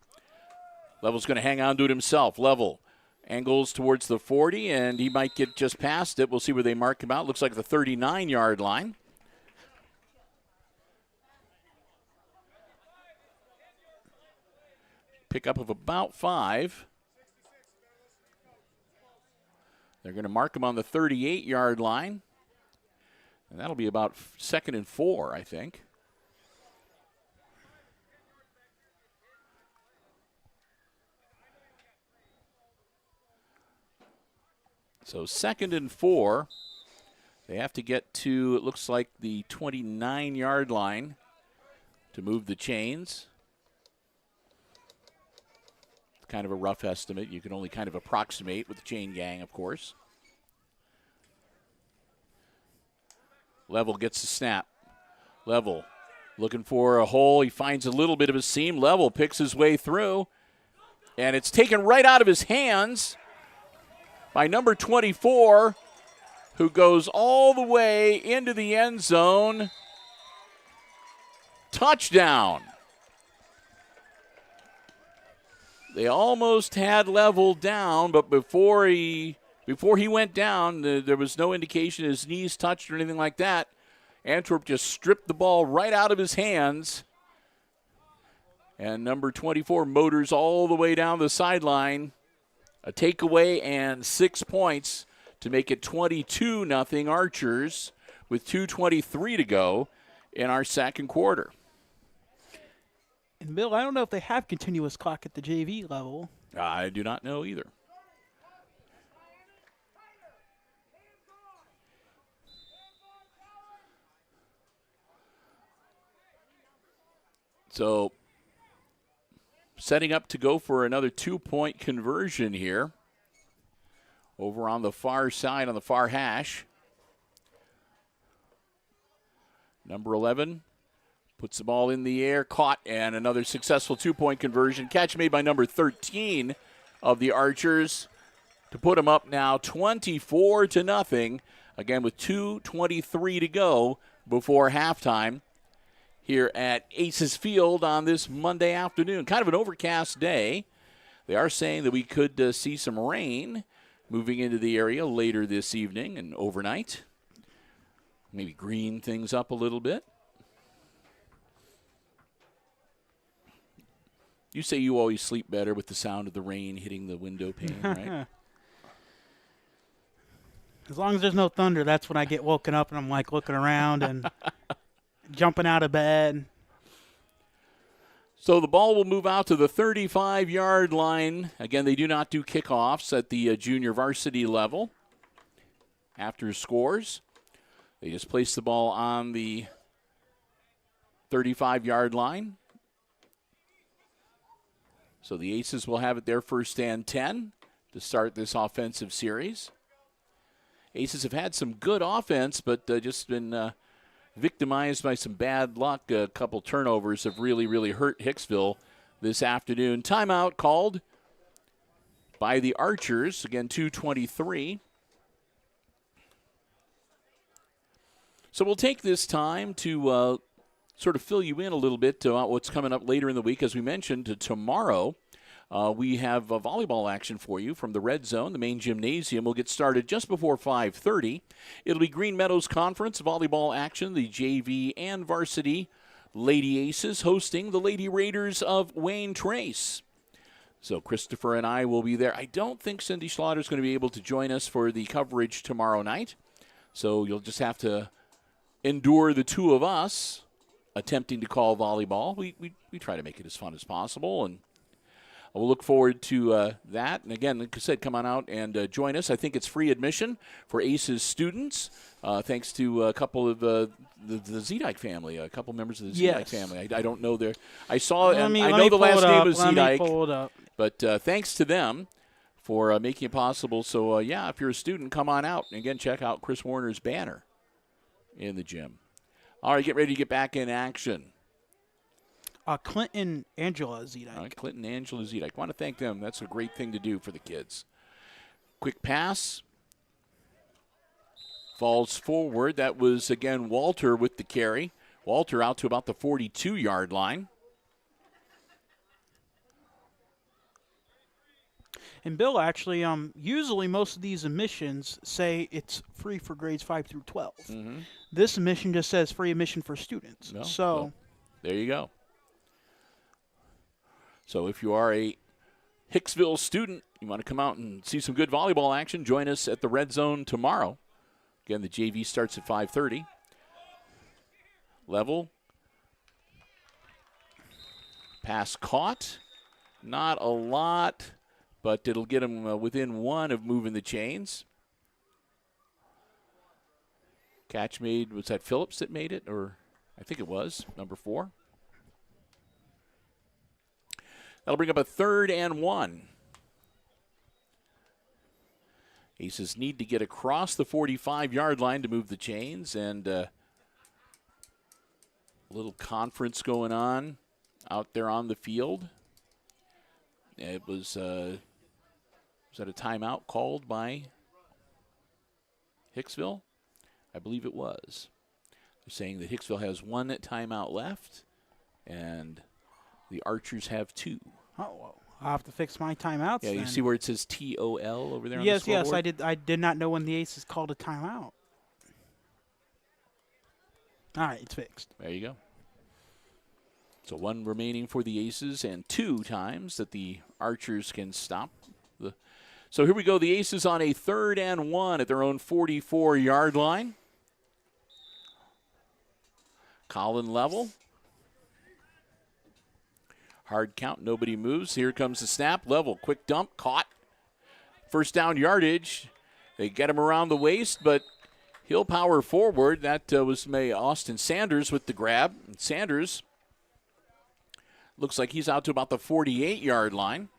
Level's going to hang on to it himself. Level angles towards the 40, and he might get just past it. We'll see where they mark him out. Looks like the 39-yard line. Pickup of about 5. They're going to mark him on the 38-yard line. And that'll be about 2nd and 4, I think. So 2nd and 4. They have to get to, it looks like, the 29-yard line to move the chains. It's kind of a rough estimate. You can only kind of approximate with the chain gang, of course. Level gets the snap. Level looking for a hole. He finds a little bit of a seam. Level picks his way through. And it's taken right out of his hands by number 24, who goes all the way into the end zone. Touchdown. They almost had Level down, but before he went down, there was no indication his knees touched or anything like that. Antwerp just stripped the ball right out of his hands. And number 24 motors all the way down the sideline. A takeaway and 6 points to make it 22-0 Archers with 2:23 to go in our second quarter. And, Bill, I don't know if they have continuous clock at the JV level. I do not know either. So, setting up to go for another 2-point conversion here. Over on the far side, on the far hash. Number 11 Puts the ball in the air, caught, and another successful two-point conversion. Catch made by number 13 of the Archers to put them up now 24-0. Again, with 2:23 to go before halftime here at Aces Field on this Monday afternoon. Kind of an overcast day. They are saying that we could see some rain moving into the area later this evening and overnight. Maybe green things up a little bit. You say you always sleep better with the sound of the rain hitting the window pane, right? As long as there's no thunder, that's when I get woken up and I'm like looking around and jumping out of bed. So the ball will move out to the 35-yard line. Again, they do not do kickoffs at the junior varsity level after scores. They just place the ball on the 35-yard line. So the Aces will have it their first and 10 to start this offensive series. Aces have had some good offense, but just been victimized by some bad luck. A couple turnovers have really hurt Hicksville this afternoon. Timeout called by the Archers. Again, 2:23. So we'll take this time to sort of fill you in a little bit about what's coming up later in the week. As we mentioned, tomorrow we have volleyball action for you from the Red Zone. The main gymnasium will get started just before 5:30. It'll be Green Meadows Conference volleyball action, the JV and varsity Lady Aces hosting the Lady Raiders of Wayne Trace. So Christopher and I will be there. I don't think Cindy Schlotter's is going to be able to join us for the coverage tomorrow night. So you'll just have to endure the two of us attempting to call volleyball. We try to make it as fun as possible, and we'll look forward to that. And again, like I said, come on out and join us. I think it's free admission for ACES students, thanks to a couple of the Zedike family, a couple members of the Zedike family. I don't know their. I saw, and I know the last name was Zedike, but thanks to them for making it possible. So, yeah, if you're a student, come on out. And again, check out Chris Warner's banner in the gym. All right, get ready to get back in action. Clinton Angela Zedike. All right, Clinton Angela Zedike. I want to thank them. That's a great thing to do for the kids. Quick pass. Falls forward. That was, again, Walter with the carry. Walter out to about the 42-yard line. And Bill, actually, usually most of these admissions say it's free for grades 5 through 12. Mm-hmm. This admission just says free admission for students. No, so well, there you go. So if you are a Hicksville student, you want to come out and see some good volleyball action, join us at the Red Zone tomorrow. Again, the JV starts at 5:30. Level. Pass caught. Not a lot, but it'll get them within one of moving the chains. Catch made, was that Phillips that made it? Or I think it was, number 4. That'll bring up a 3rd and 1. Aces need to get across the 45-yard line to move the chains, and a little conference going on out there on the field. It was that a timeout called by Hicksville? I believe it was. They're saying that Hicksville has 1 timeout left, and the Archers have 2. Oh, I'll have to fix my timeouts. Yeah, you then. see where it says TOL over there on the Yes, scoreboard? I did not know when the Aces called a timeout. All right, it's fixed. There you go. So 1 remaining for the Aces and 2 times that the Archers can stop. So here we go. The Aces on a 3rd and 1 at their own 44-yard line. Colin level. Hard count. Nobody moves. Here comes the snap. Level. Quick dump. Caught. First down yardage. They get him around the waist, but he'll power forward. That was Austin Sanders with the grab. And Sanders looks like he's out to about the 48-yard line.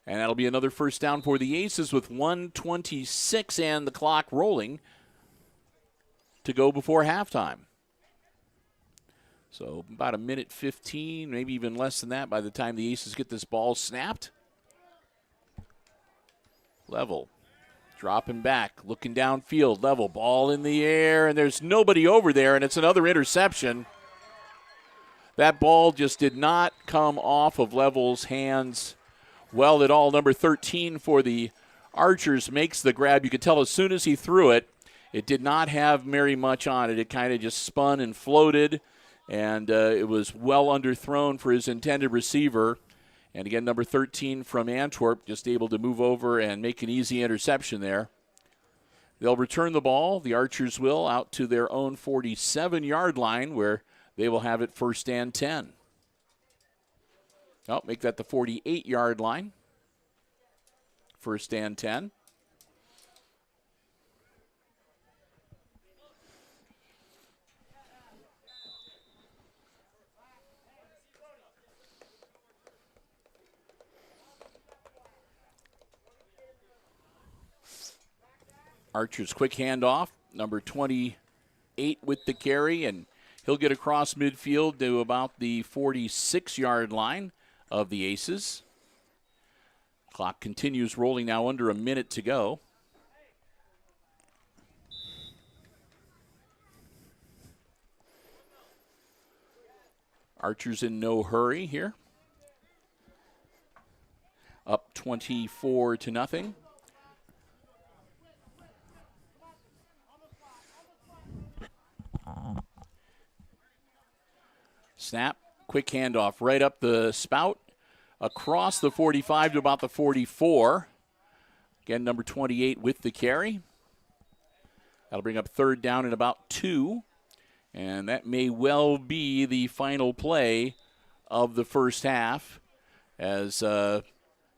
And that'll be another first down for the Aces with 1:26 and the clock rolling to go before halftime. So about a minute 15, maybe even less than that by the time the Aces get this ball snapped. Level. Dropping back, looking downfield, level, ball in the air, and there's nobody over there, and it's another interception. That ball just did not come off of Level's hands well at all. Number 13 for the Archers makes the grab. You could tell as soon as he threw it, it did not have very much on it. It kind of just spun and floated, and it was well underthrown for his intended receiver. And again, number 13 from Antwerp just able to move over and make an easy interception there. They'll return the ball, the Archers will, out to their own 47-yard line where they will have it 1st and 10. Oh, make that the 48-yard line. 1st and 10. Archer's quick handoff, number 28 with the carry, and he'll get across midfield to about the 46-yard line of the Aces. Clock continues rolling now, under a minute to go. Archers in no hurry here. Up 24-0. Snap, quick handoff right up the spout, across the 45 to about the 44. Again, number 28 with the carry. That'll bring up 3rd down and about 2. And that may well be the final play of the first half. As, they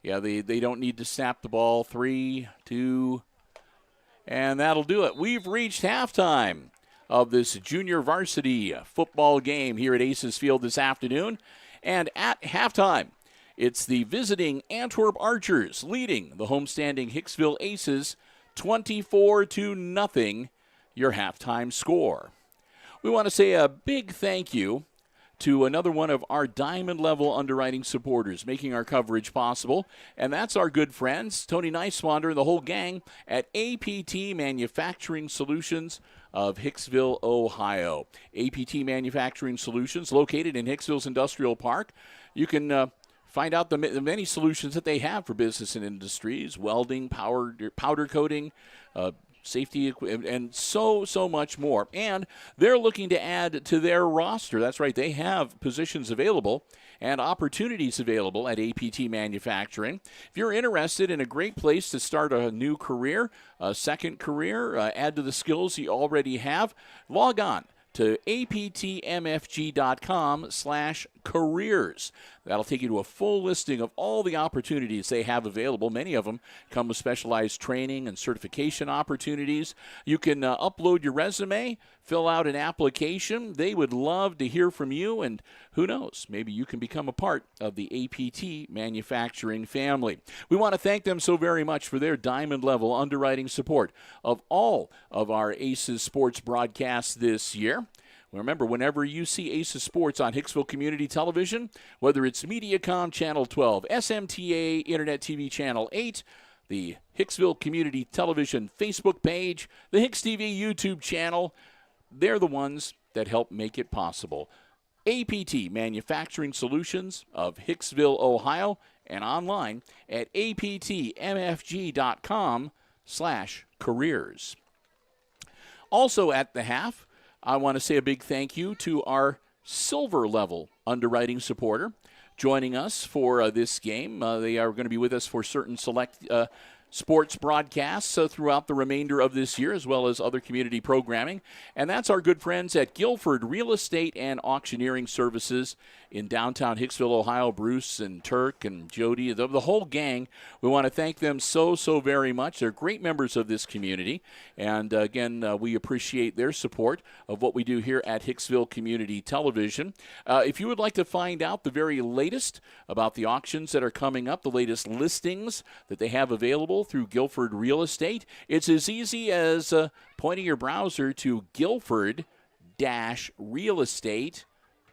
don't need to snap the ball. 3, 2, and that'll do it. We've reached halftime of this junior varsity football game here at Aces Field this afternoon. And at halftime, it's the visiting Antwerp Archers leading the homestanding Hicksville Aces 24-0, your halftime score. We want to say a big thank you to another one of our diamond level underwriting supporters making our coverage possible, and that's our good friends Tony Neiswander and the whole gang at APT Manufacturing Solutions of Hicksville, Ohio. APT Manufacturing Solutions, located in Hicksville's Industrial Park. You can find out the many solutions that they have for business and industries: welding, powder coating, safety, and so much more. And they're looking to add to their roster. That's right, they have positions available and opportunities available at APT Manufacturing. If you're interested in a great place to start a new career, a second career, add to the skills you already have, log on to aptmfg.com/careers. That'll take you to a full listing of all the opportunities they have available. Many of them come with specialized training and certification opportunities. You can upload your resume, fill out an application. They would love to hear from you, and who knows, maybe you can become a part of the APT Manufacturing family. We want to thank them so very much for their diamond-level underwriting support of all of our Aces sports broadcasts this year. Remember, whenever you see Aces Sports on Hicksville Community Television, whether it's Mediacom Channel 12, SMTA Internet TV Channel 8, the Hicksville Community Television Facebook page, the HIX-TV YouTube channel, they're the ones that help make it possible. APT Manufacturing Solutions of Hicksville, Ohio, and online at aptmfg.com/careers. Also at the half, I want to say a big thank you to our silver level underwriting supporter joining us for this game. They are going to be with us for certain select sports broadcasts throughout the remainder of this year, as well as other community programming. And that's our good friends at Guilford Real Estate and Auctioneering Services in downtown Hicksville, Ohio. Bruce and Turk and Jody, the whole gang. We want to thank them so very much. They're great members of this community. And again, we appreciate their support of what we do here at Hicksville Community Television. If you would like to find out the very latest about the auctions that are coming up, the latest listings that they have available through Guilford Real Estate, it's as easy as pointing your browser to Guilford-realestate.com.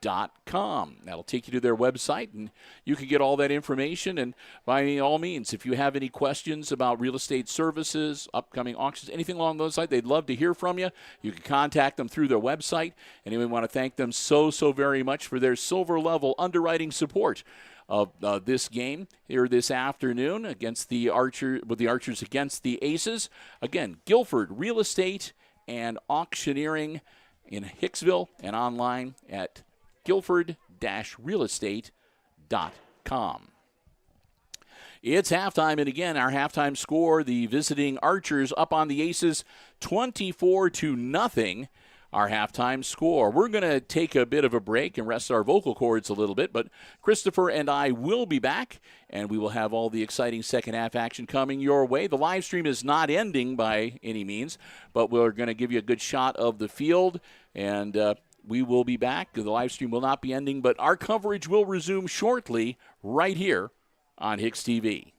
That'll take you to their website, and you can get all that information. And by all means, if you have any questions about real estate services, upcoming auctions, anything along those lines, they'd love to hear from you. You can contact them through their website. And we want to thank them so very much for their silver level underwriting support of this game here this afternoon against the Archers against the Aces. Again, Guilford Real Estate and Auctioneering in Hicksville, and online at guilford-realestate.com. It's halftime, and again, our halftime score, the visiting Archers up on the Aces 24-0. Our halftime score. We're going to take a bit of a break and rest our vocal cords a little bit, but Christopher and I will be back, and we will have all the exciting second half action coming your way. The live stream is not ending by any means, but we're going to give you a good shot of the field, and we will be back. The live stream will not be ending, but our coverage will resume shortly right here on HIX-TV.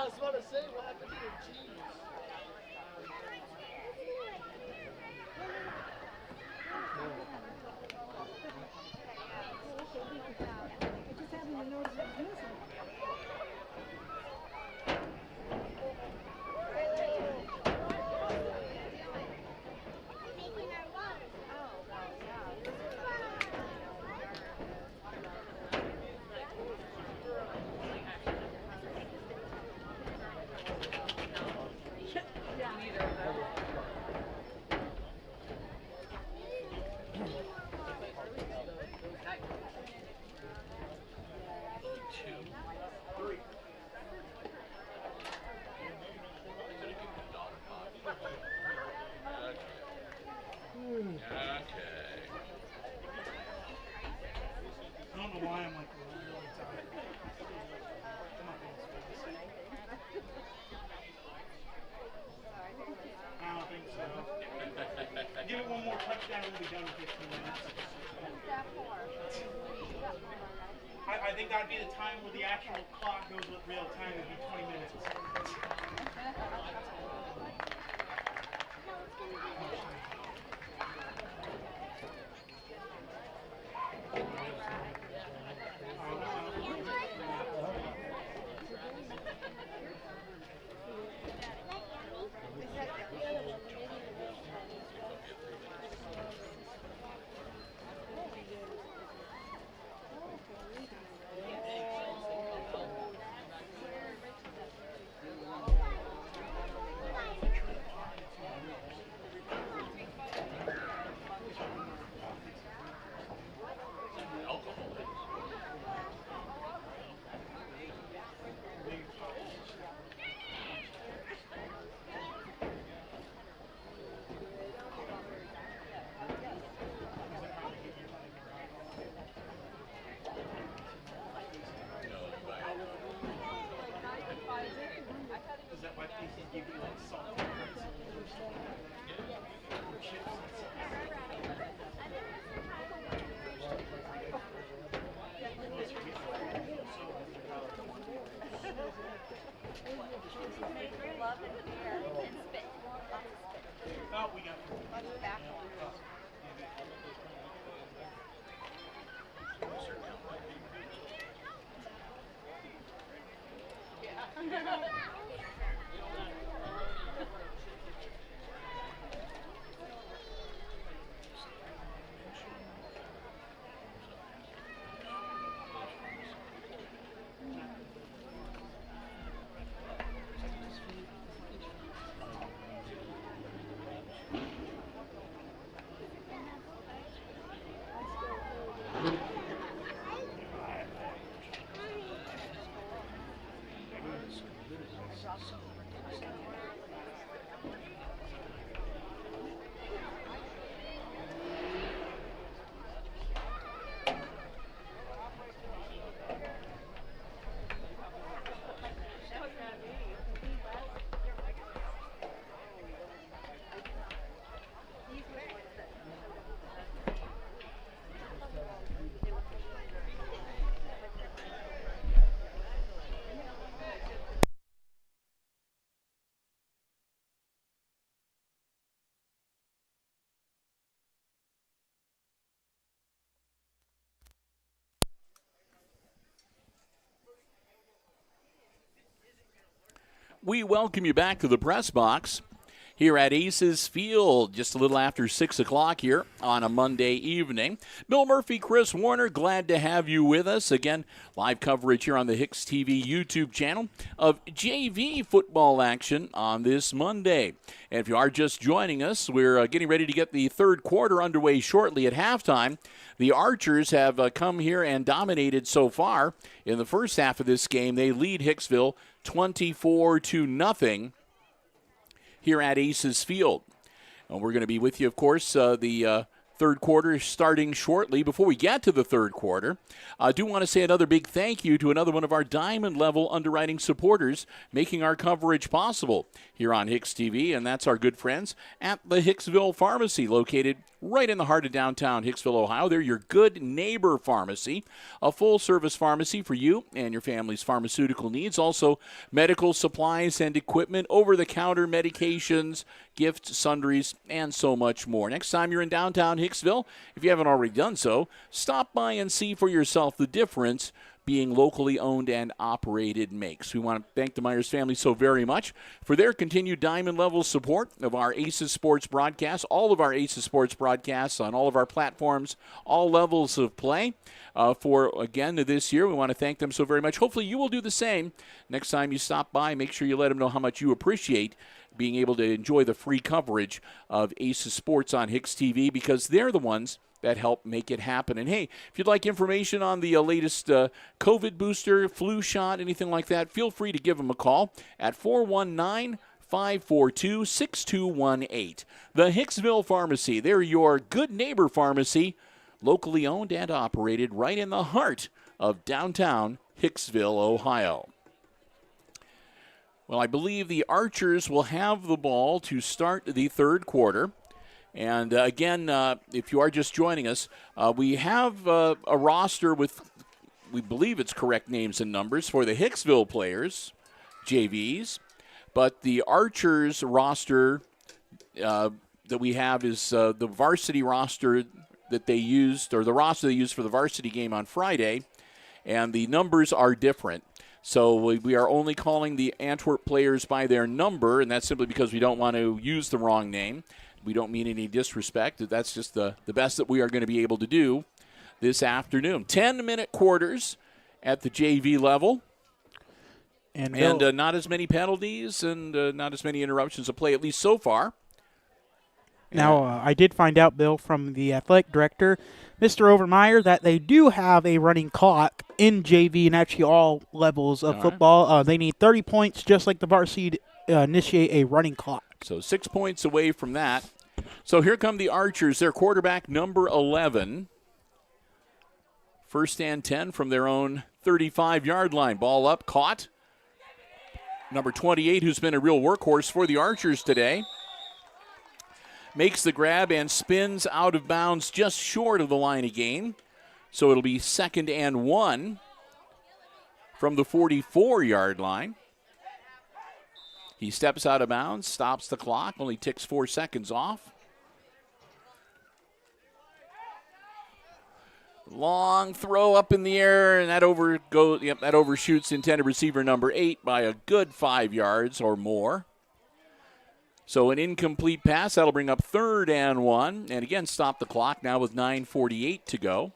was about to say, what happened to your cheese? I don't know why I'm like really tired. Come on, I don't think so. Give it one more touchdown and we'll be done in 15 minutes. I think that'd be the time where the actual clock goes with real time. It'd be 20 minutes. Is that why Casey give you like salt? Oh, we got We welcome you back to the press box here at Aces Field, just a little after 6 o'clock here on a Monday evening. Bill Murphy, Chris Warner, glad to have you with us. Again, live coverage here on the HIX-TV YouTube channel of JV football action on this Monday. And if you are just joining us, we're getting ready to get the third quarter underway shortly at halftime. The Archers have come here and dominated so far. In the first half of this game, they lead Hicksville 24-0 here at Aces Field. And we're going to be with you, of course, the third quarter starting shortly. Before we get to the third quarter, I do want to say another big thank you to another one of our diamond-level underwriting supporters making our coverage possible here on HIX-TV, and that's our good friends at the Hicksville Pharmacy, located right in the heart of downtown Hicksville, Ohio. They're your good neighbor pharmacy, a full-service pharmacy for you and your family's pharmaceutical needs. Also, medical supplies and equipment, over-the-counter medications, gifts, sundries, and so much more. Next time you're in downtown Hicksville, if you haven't already done so, stop by and see for yourself the difference being locally owned and operated makes. We want to thank the Myers family so very much for their continued diamond-level support of our Aces Sports broadcasts, all of our Aces Sports broadcasts on all of our platforms, all levels of play. Again, this year, we want to thank them so very much. Hopefully you will do the same. Next time you stop by, make sure you let them know how much you appreciate being able to enjoy the free coverage of Aces Sports on HIX-TV, because they're the ones that help make it happen. And hey, if you'd like information on the latest COVID booster, flu shot, anything like that, feel free to give them a call at 419-542-6218. The Hicksville Pharmacy, they're your good neighbor pharmacy, locally owned and operated right in the heart of downtown Hicksville, Ohio. Well, I believe the Archers will have the ball to start the third quarter. And again, if you are just joining us, we have a roster with, we believe it's correct names and numbers for the Hicksville players, JVs. But the Archers roster that we have is the varsity roster that they used, or the roster they used for the varsity game on Friday. And the numbers are different. So we are only calling the Antwerp players by their number, and that's simply because we don't want to use the wrong name. We don't mean any disrespect. That's just the best that we are going to be able to do this afternoon. 10-minute quarters at the JV level. And not as many penalties and not as many interruptions of play, at least so far. Now, I did find out, Bill, from the athletic director, Mr. Overmeyer, that they do have a running clock in JV and actually all levels of football. They need 30 points, just like the varsity, to initiate a running clock. So 6 points away from that. So here come the Archers, their quarterback, number 11. First and 10 from their own 35-yard line. Ball up, caught. Number 28, who's been a real workhorse for the Archers today, makes the grab and spins out of bounds just short of the line of gain. So it'll be 2nd and 1 from the 44-yard line. He steps out of bounds, stops the clock, only ticks 4 seconds off. Long throw up in the air, and that overshoots intended receiver number 8 by a good 5 yards or more. So an incomplete pass, that'll bring up 3rd and 1. And again, stop the clock now with 9:48 to go.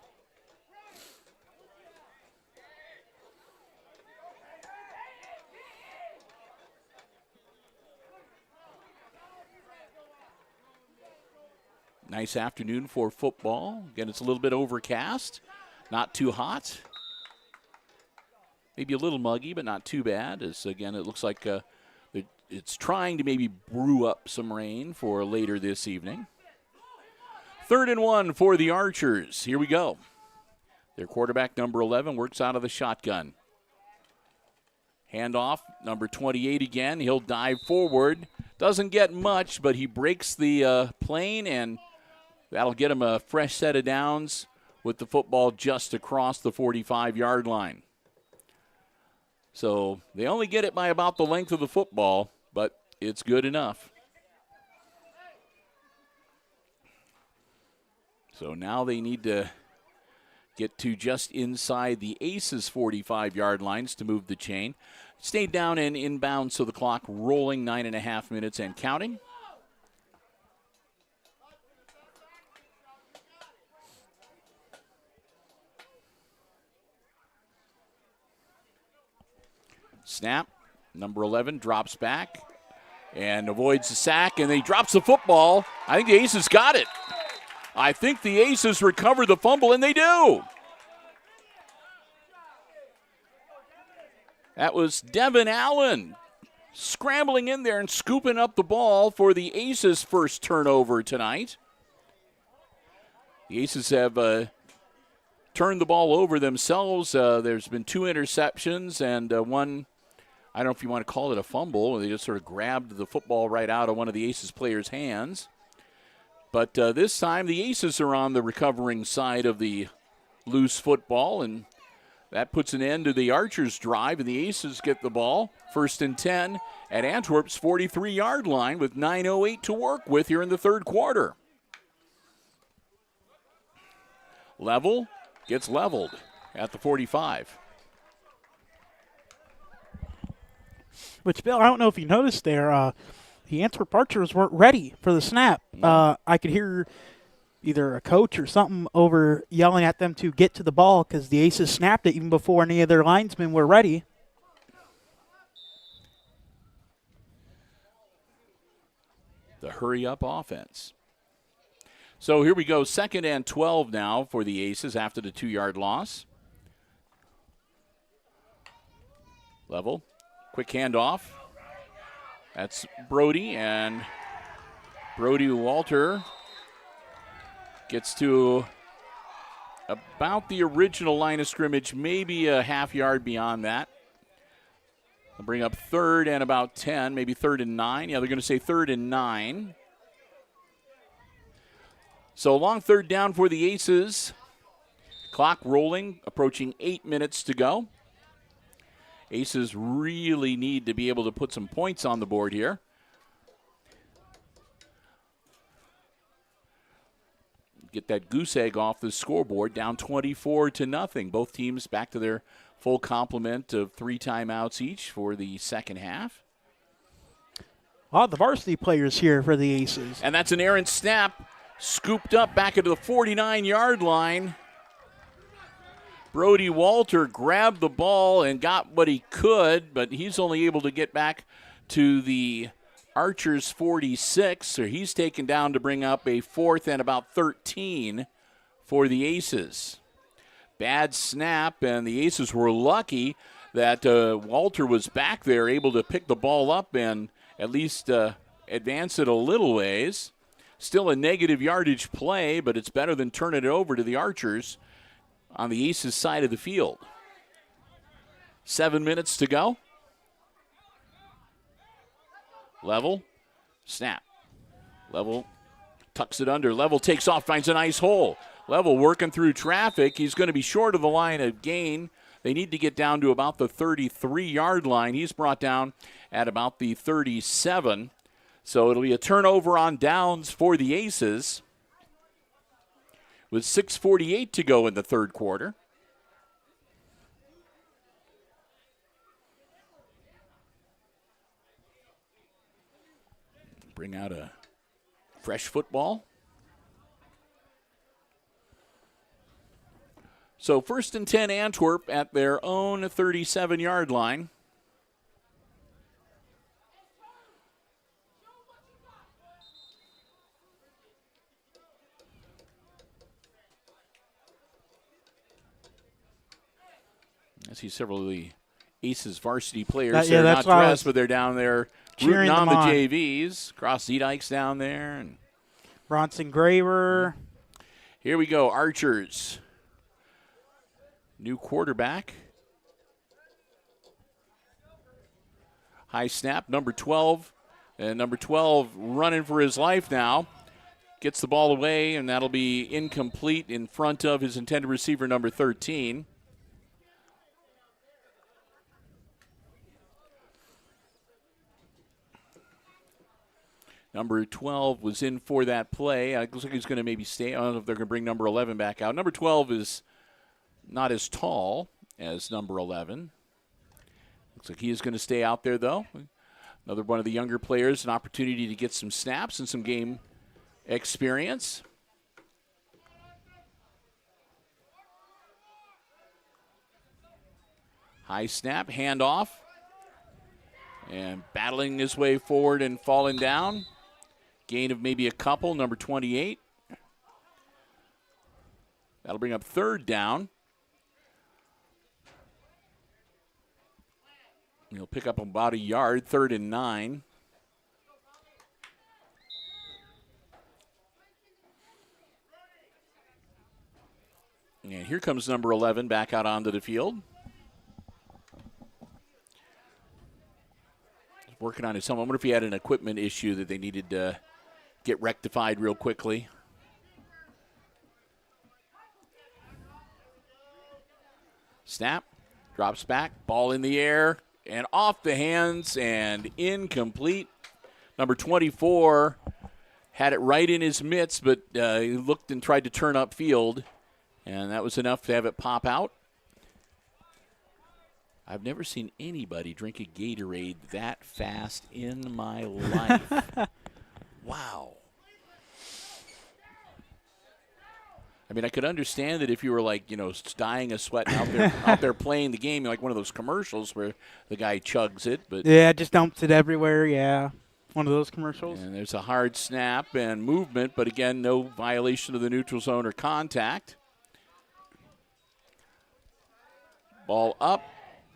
Nice afternoon for football. Again, it's a little bit overcast, not too hot. Maybe a little muggy, but not too bad. As again, it looks like it's trying to maybe brew up some rain for later this evening. 3rd and 1 for the Archers. Here we go. Their quarterback, number 11, works out of the shotgun. Handoff, number 28 again. He'll dive forward. Doesn't get much, but he breaks the plane, and that'll get him a fresh set of downs with the football just across the 45-yard line. So they only get it by about the length of the football, but it's good enough. So now they need to get to just inside the Aces 45-yard lines to move the chain. Stayed down and inbound, so the clock rolling 9.5 minutes and counting. Snap. Number 11 drops back and avoids the sack, and he drops the football. I think the Aces got it. I think the Aces recovered the fumble, and they do. That was Devin Allen scrambling in there and scooping up the ball for the Aces' first turnover tonight. The Aces have turned the ball over themselves. There's been 2 interceptions and one, I don't know if you want to call it a fumble. They just sort of grabbed the football right out of one of the Aces players' hands. But this time the Aces are on the recovering side of the loose football, and that puts an end to the Archers' drive, and the Aces get the ball. 1st and 10 at Antwerp's 43-yard line with 9:08 to work with here in the third quarter. Level gets leveled at the 45. Which, Bill, I don't know if you noticed there, the Antwerp Archers weren't ready for the snap. I could hear either a coach or something over yelling at them to get to the ball because the Aces snapped it even before any of their linesmen were ready. The hurry-up offense. So here we go, 2nd and 12 now for the Aces after the 2-yard loss. Level, quick handoff. That's Brody, and Brody Walter gets to about the original line of scrimmage, maybe a half yard beyond that. They'll bring up 3rd and about 10, maybe 3rd and 9. Yeah, they're going to say 3rd and 9. So long 3rd down for the Aces. Clock rolling, approaching 8 minutes to go. Aces really need to be able to put some points on the board here. Get that goose egg off the scoreboard, down 24-0. Both teams back to their full complement of 3 timeouts each for the second half. A lot of the varsity players here for the Aces. And that's an errant snap, scooped up back into the 49-yard line. Brody Walter grabbed the ball and got what he could, but he's only able to get back to the Archers 46, so he's taken down to bring up a 4th and about 13 for the Aces. Bad snap, and the Aces were lucky that Walter was back there, able to pick the ball up and at least advance it a little ways. Still a negative yardage play, but it's better than turning it over to the Archers on the Aces side of the field. 7 minutes to go. Level, snap. Level tucks it under. Level takes off, finds a nice hole. Level working through traffic. He's going to be short of the line of gain. They need to get down to about the 33-yard line. He's brought down at about the 37. So it'll be a turnover on downs for the Aces with 6:48 to go in the third quarter. Bring out a fresh football. So 1st and 10 Antwerp at their own 37-yard line. I see several of the Aces varsity players. They're not dressed, but they're down there rooting on the JVs. Cross Zedike's down there. And Bronson Graver. Here we go, Archers. New quarterback. High snap, number 12. And number 12 running for his life now. Gets the ball away, and that'll be incomplete in front of his intended receiver, number 13. Number 12 was in for that play. It looks like he's going to maybe stay. I don't know if they're going to bring number 11 back out. Number 12 is not as tall as number 11. Looks like he is going to stay out there, though. Another one of the younger players, an opportunity to get some snaps and some game experience. High snap, handoff. And battling his way forward and falling down. Gain of maybe a couple, number 28. That'll bring up 3rd down. He'll pick up about a yard, 3rd and 9. And here comes number 11 back out onto the field. Working on his helmet. I wonder if he had an equipment issue that they needed to get rectified real quickly. Snap, drops back, ball in the air, and off the hands and incomplete. Number 24 had it right in his mitts, but he looked and tried to turn upfield, and that was enough to have it pop out. I've never seen anybody drink a Gatorade that fast in my life. Wow. I mean, I could understand it if you were like, dying of sweat and out there playing the game, like one of those commercials where the guy chugs it. But yeah, just dumps it everywhere. Yeah, one of those commercials. And there's a hard snap and movement, but again, no violation of the neutral zone or contact. Ball up,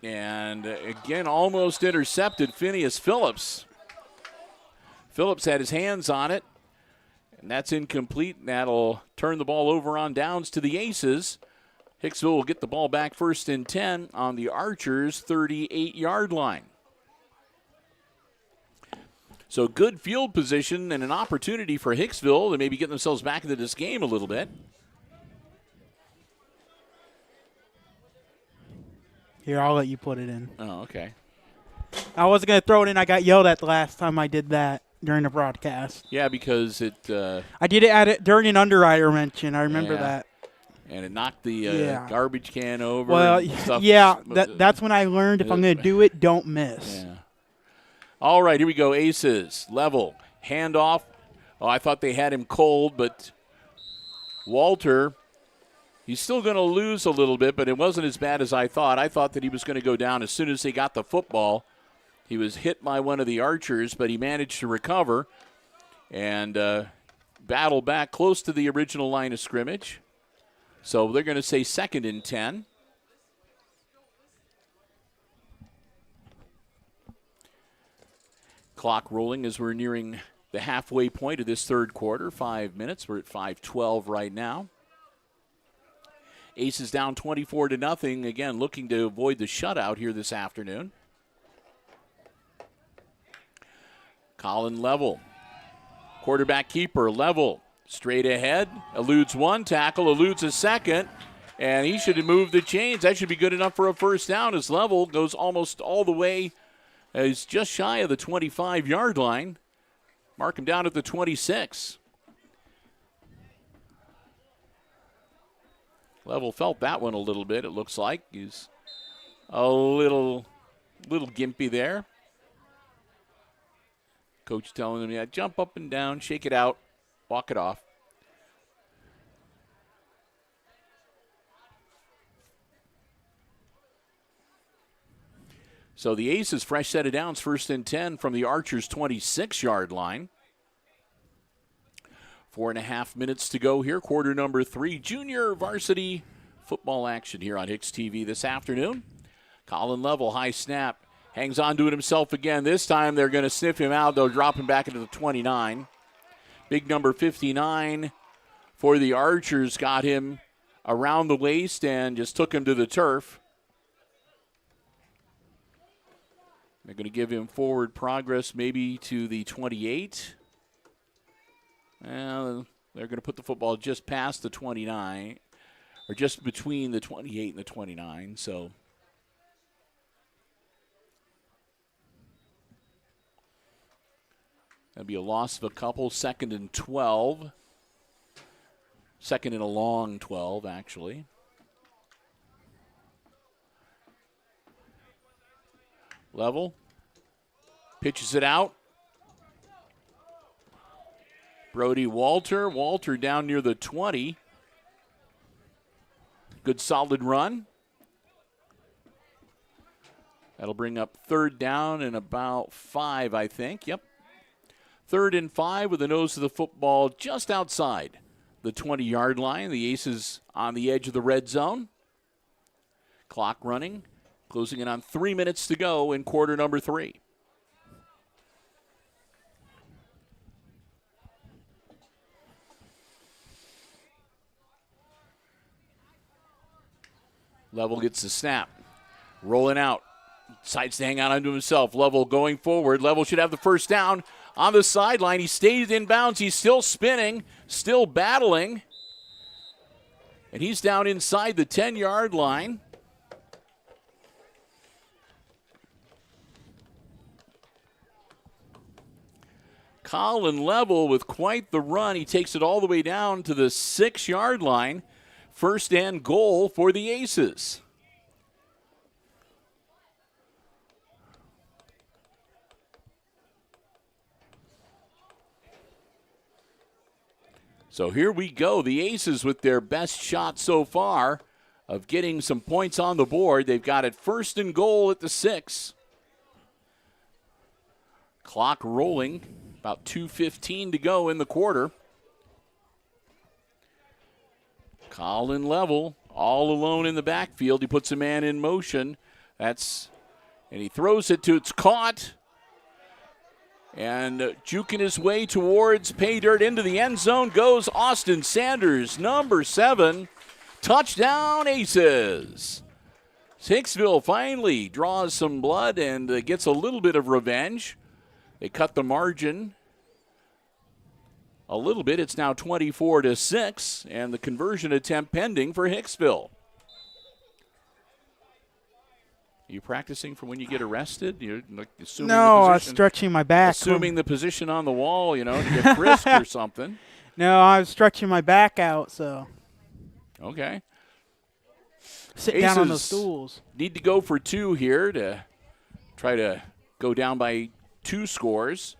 and again, almost intercepted. Phineas Phillips. Phillips had his hands on it. And that's incomplete, and that'll turn the ball over on downs to the Aces. Hicksville will get the ball back 1st and 10 on the Archers' 38-yard line. So good field position and an opportunity for Hicksville to maybe get themselves back into this game a little bit. Here, I'll let you put it in. Oh, okay. I wasn't going to throw it in. I got yelled at the last time I did that during the broadcast. Yeah, because it... I did it during an underwriter mention. I remember that. And it knocked the garbage can over. Well, and stuff. yeah, that's when I learned if I'm going to do it, don't miss. Yeah. All right, here we go. Aces, level, handoff. Oh, I thought they had him cold, but Walter, he's still going to lose a little bit, but it wasn't as bad as I thought. I thought that he was going to go down as soon as he got the football. He was hit by one of the Archers, but he managed to recover and battle back close to the original line of scrimmage. So they're going to say 2nd and 10. Clock rolling as we're nearing the halfway point of this third quarter. 5 minutes. We're at 5:12 right now. Aces down 24-0. Again, looking to avoid the shutout here this afternoon. Colin Level. Quarterback keeper, Level. Straight ahead. Eludes one tackle, eludes a second. And he should have moved the chains. That should be good enough for a first down as Level goes almost all the way. He's just shy of the 25-yard line. Mark him down at the 26. Level felt that one a little bit, it looks like. He's a little gimpy there. Coach telling him, yeah, jump up and down, shake it out, walk it off. So the Aces, fresh set of downs, 1st and 10 from the Archers' 26-yard line. 4.5 minutes to go here, quarter number 3. Junior varsity football action here on HIX-TV this afternoon. Colin Level, high snap. Hangs on to it himself again. This time they're going to sniff him out. They'll drop him back into the 29. Big number 59 for the Archers got him around the waist and just took him to the turf. They're going to give him forward progress maybe to the 28. Well, they're going to put the football just past the 29, or just between the 28 and the 29. So that'll be a loss of a couple. 2nd and 12. 2nd and a long 12, actually. Level. Pitches it out. Brody Walter. Walter down near the 20. Good solid run. That'll bring up 3rd down and about 5, I think. Yep. 3rd and 5 with the nose of the football just outside the 20-yard line. The Aces on the edge of the red zone. Clock running. Closing in on 3 minutes to go in quarter number 3. Level gets the snap. Rolling out. Decides to hang on to himself. Level going forward. Level should have the first down on the sideline. He stays in bounds. He's still spinning, still battling. And he's down inside the 10-yard line. Colin Level with quite the run. He takes it all the way down to the 6-yard line. First and goal for the Aces. So here we go. The Aces with their best shot so far of getting some points on the board. They've got it first and goal at the 6. Clock rolling. About 2:15 to go in the quarter. Colin Level all alone in the backfield. He puts a man in motion. And he throws it to, it's caught. And juking his way towards pay dirt into the end zone goes Austin Sanders, number 7. Touchdown, Aces. Hicksville finally draws some blood and gets a little bit of revenge. They cut the margin a little bit. It's now 24-6, and the conversion attempt pending for Hicksville. Are you practicing for when you get arrested? You're like assuming No, the I was position, stretching my back. assuming the position on the wall, to get frisked or something. No, I was stretching my back out, so Okay. sit down on Aces those stools. Need to go for 2 here to try to go down by 2 scores.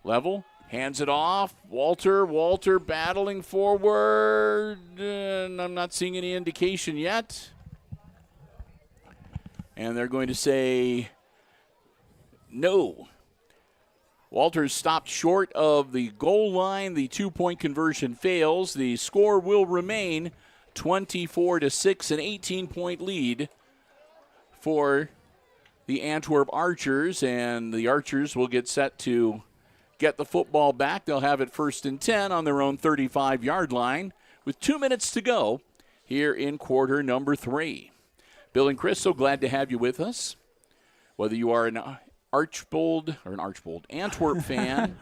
Level. Hands it off. Walter battling forward. And I'm not seeing any indication yet. And they're going to say no. Walter's stopped short of the goal line. The 2-point conversion fails. The score will remain 24-6, an 18-point lead for the Antwerp Archers. And the Archers will get set to get the football back. They'll have it first and 10 on their own 35-yard line with 2 minutes to go here in quarter number 3. Bill and Chris, so glad to have you with us. Whether you are an Antwerp fan,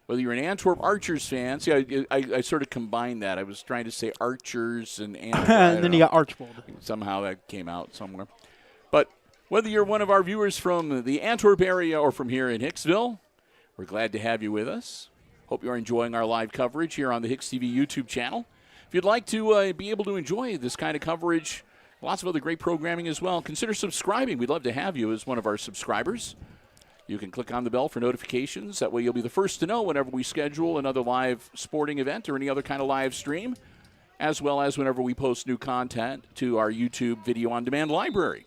whether you're an Antwerp Archers fan. See, I sort of combined that. I was trying to say Archers and Antwerp. And then you got Archbold. Somehow that came out somewhere. But whether you're one of our viewers from the Antwerp area or from here in Hicksville, we're glad to have you with us. Hope you're enjoying our live coverage here on the HIX-TV YouTube channel. If you'd like to be able to enjoy this kind of coverage, lots of other great programming as well, consider subscribing. We'd love to have you as one of our subscribers. You can click on the bell for notifications. That way you'll be the first to know whenever we schedule another live sporting event or any other kind of live stream, as well as whenever we post new content to our YouTube video on demand library.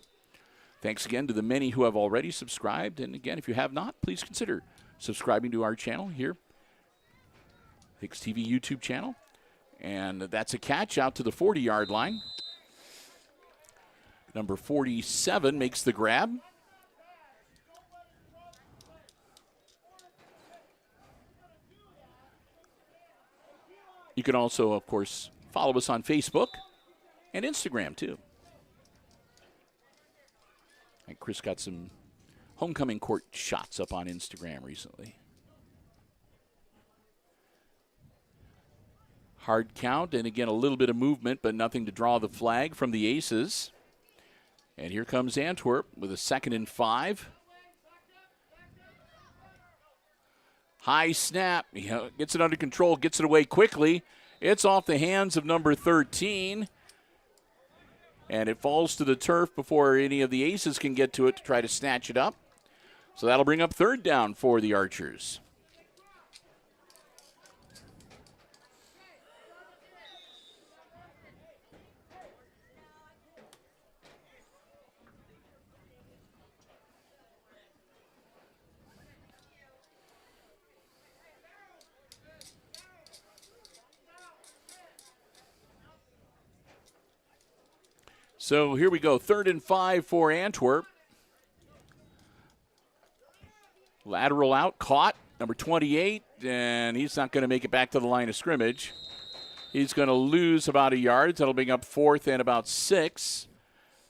Thanks again to the many who have already subscribed. And again, if you have not, please consider subscribing to our channel here, HIX-TV YouTube channel. And that's a catch out to the 40-yard line. Number 47 makes the grab. You can also, of course, follow us on Facebook and Instagram, too. And Chris got some homecoming court shots up on Instagram recently. Hard count, and again, a little bit of movement, but nothing to draw the flag from the Aces. And here comes Antwerp with a 2nd and 5. High snap. He gets it under control, gets it away quickly. It's off the hands of number 13. And it falls to the turf before any of the Aces can get to it to try to snatch it up. So that'll bring up 3rd down for the Archers. So here we go, 3rd and 5 for Antwerp. Lateral out, caught, number 28, and he's not going to make it back to the line of scrimmage. He's going to lose about a yard. That'll bring up 4th and about 6,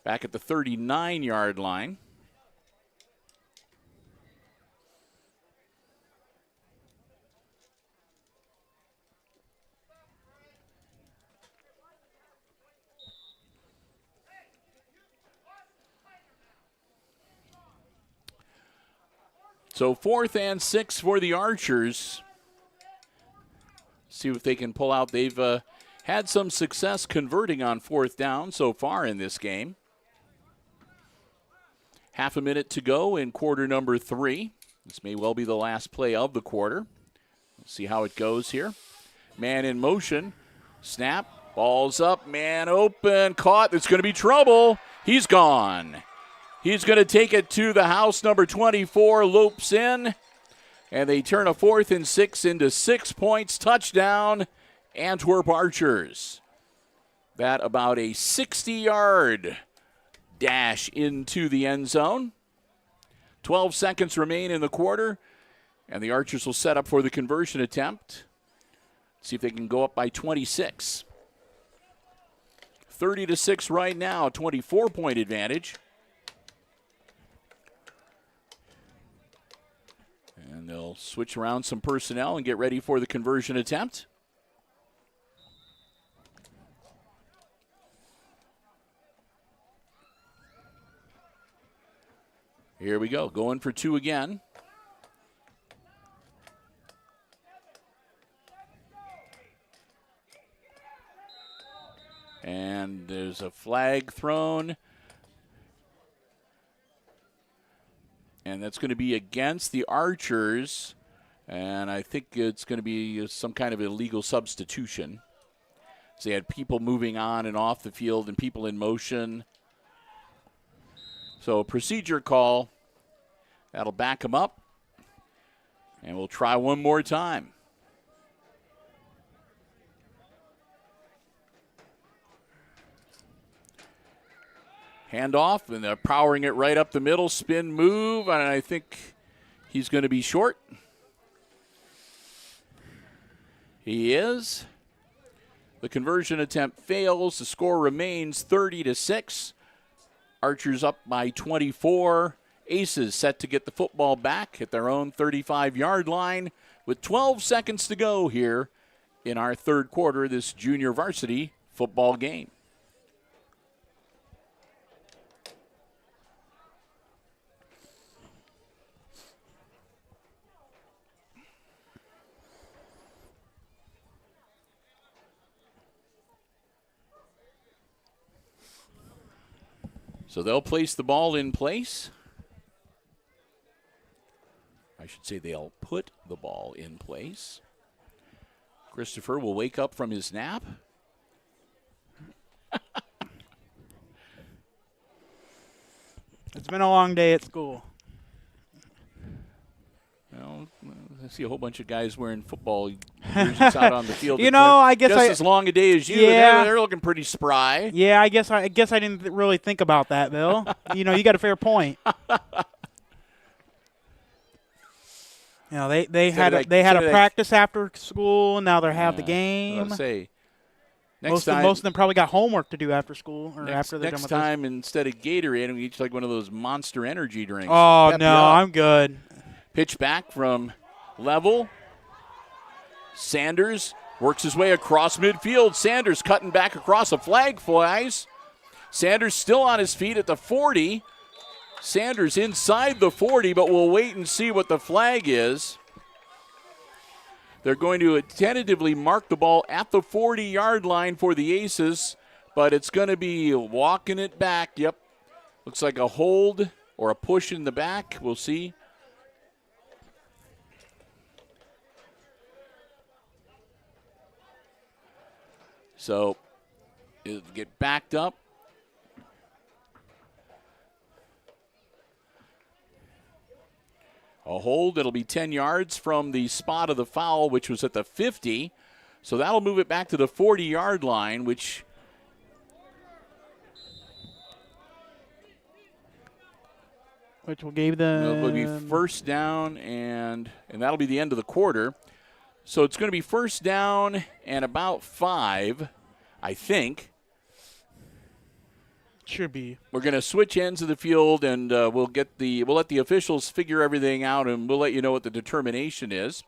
back at the 39-yard line. So 4th and 6 for the Archers. See if they can pull out. They've had some success converting on 4th down so far in this game. Half a minute to go in quarter number 3. This may well be the last play of the quarter. Let's see how it goes here. Man in motion. Snap. Ball's up. Man open. Caught. It's going to be trouble. He's gone. He's going to take it to the house. Number 24 loops in. And they turn a 4th and 6 into 6 points. Touchdown, Antwerp Archers. That about a 60-yard dash into the end zone. 12 seconds remain in the quarter. And the Archers will set up for the conversion attempt. See if they can go up by 26. 30-6 right now, 24-point advantage. And they'll switch around some personnel and get ready for the conversion attempt. Here we go, going for 2 again. And there's a flag thrown. And that's going to be against the Archers. And I think it's going to be some kind of illegal substitution. So they had people moving on and off the field and people in motion. So a procedure call. That'll back them up. And we'll try one more time. Handoff, and they're powering it right up the middle. Spin move, and I think he's going to be short. He is. The conversion attempt fails. The score remains 30-6. Archers up by 24. Aces set to get the football back at their own 35-yard line with 12 seconds to go here in our third quarter of this junior varsity football game. So they'll place the ball in place. I should say they'll put the ball in place. Christopher will wake up from his nap. It's been a long day at school. Well, I see a whole bunch of guys wearing football jerseys out on the field. You know, I guess just as long a day as you. Yeah. They're looking pretty spry. Yeah, I guess I didn't really think about that, Bill. You know, you got a fair point. You know, they had a practice after school, and now they have the game. I'll say, most of them probably got homework to do after school or after they're done with next time, instead of Gatorade, we each like one of those Monster Energy drinks. Oh, no, I'm good. Pitch back from level. Sanders works his way across midfield. Sanders cutting back across, a flag flies. Sanders still on his feet at the 40. Sanders inside the 40, but we'll wait and see what the flag is. They're going to tentatively mark the ball at the 40-yard line for the Aces, but it's going to be walking it back. Yep. Looks like a hold or a push in the back. We'll see. So it'll get backed up. A hold, it'll be 10 yards from the spot of the foul, which was at the 50. So that'll move it back to the 40-yard line, which will give them... will be first down, and that'll be the end of the quarter. So it's going to be first down and about 5, I think. Should be. We're going to switch ends of the field, and we'll let the officials figure everything out, and we'll let you know what the determination is.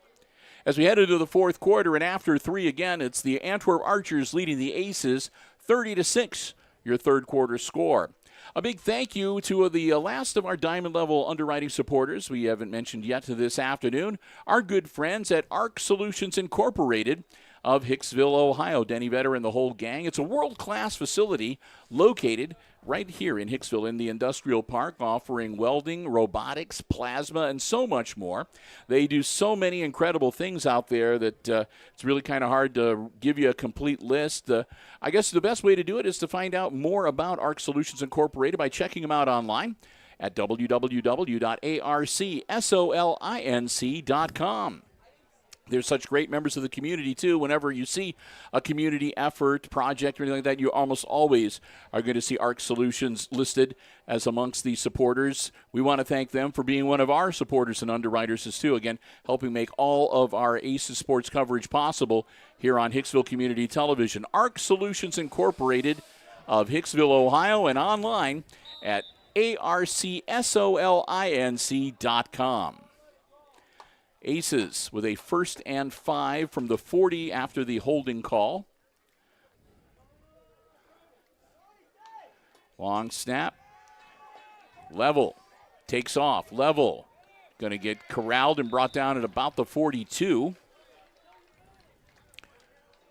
As we head into the fourth quarter, and after 3 again, it's the Antwerp Archers leading the Aces 30-6, your third quarter score. A big thank you to the last of our diamond level underwriting supporters we haven't mentioned yet this afternoon, our good friends at ARC Solutions Incorporated of Hicksville, Ohio. Denny Vetter and the whole gang. It's a world-class facility located right here in Hicksville in the industrial park, offering welding, robotics, plasma, and so much more. They do so many incredible things out there that it's really kind of hard to give you a complete list. I guess the best way to do it is to find out more about ARC Solutions Incorporated by checking them out online at www.arcsolinc.com. They're such great members of the community, too. Whenever you see a community effort, project, or anything like that, you almost always are going to see ARC Solutions listed as amongst the supporters. We want to thank them for being one of our supporters and underwriters, too. Again, helping make all of our Aces sports coverage possible here on Hicksville Community Television. ARC Solutions Incorporated of Hicksville, Ohio, and online at arcsolinc.com. Aces with a 1st and 5 from the 40 after the holding call. Long snap. Level. Takes off. Level. Going to get corralled and brought down at about the 42.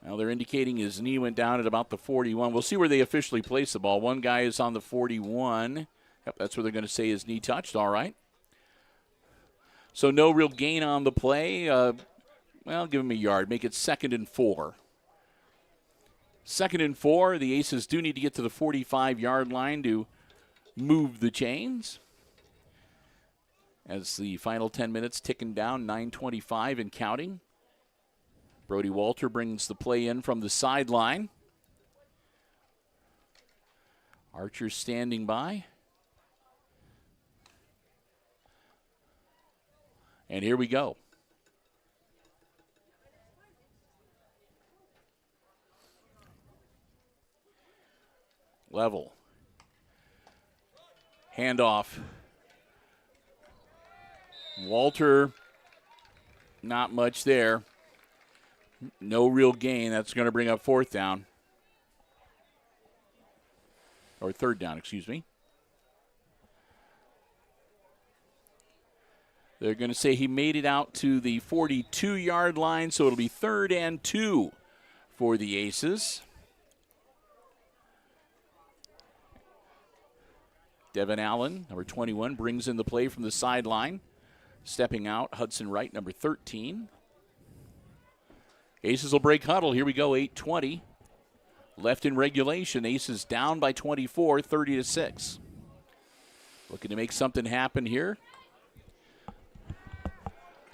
Now they're indicating his knee went down at about the 41. We'll see where they officially place the ball. One guy is on the 41. Yep, that's where they're going to say his knee touched. All right. So no real gain on the play. Well, give him a yard. Make it 2nd and 4. 2nd and 4. The Aces do need to get to the 45-yard line to move the chains. As the final 10 minutes ticking down, 9:25 and counting. Brody Walter brings the play in from the sideline. Archer standing by. And here we go. Level. Handoff. Walter, not much there. No real gain. That's going to bring up 4th down. Or 3rd down, excuse me. They're going to say he made it out to the 42-yard line, so it'll be 3rd and 2 for the Aces. Devin Allen, number 21, brings in the play from the sideline. Stepping out, Hudson Wright, number 13. Aces will break huddle. Here we go, 8:20. Left in regulation. Aces down by 24, 30-6. Looking to make something happen here.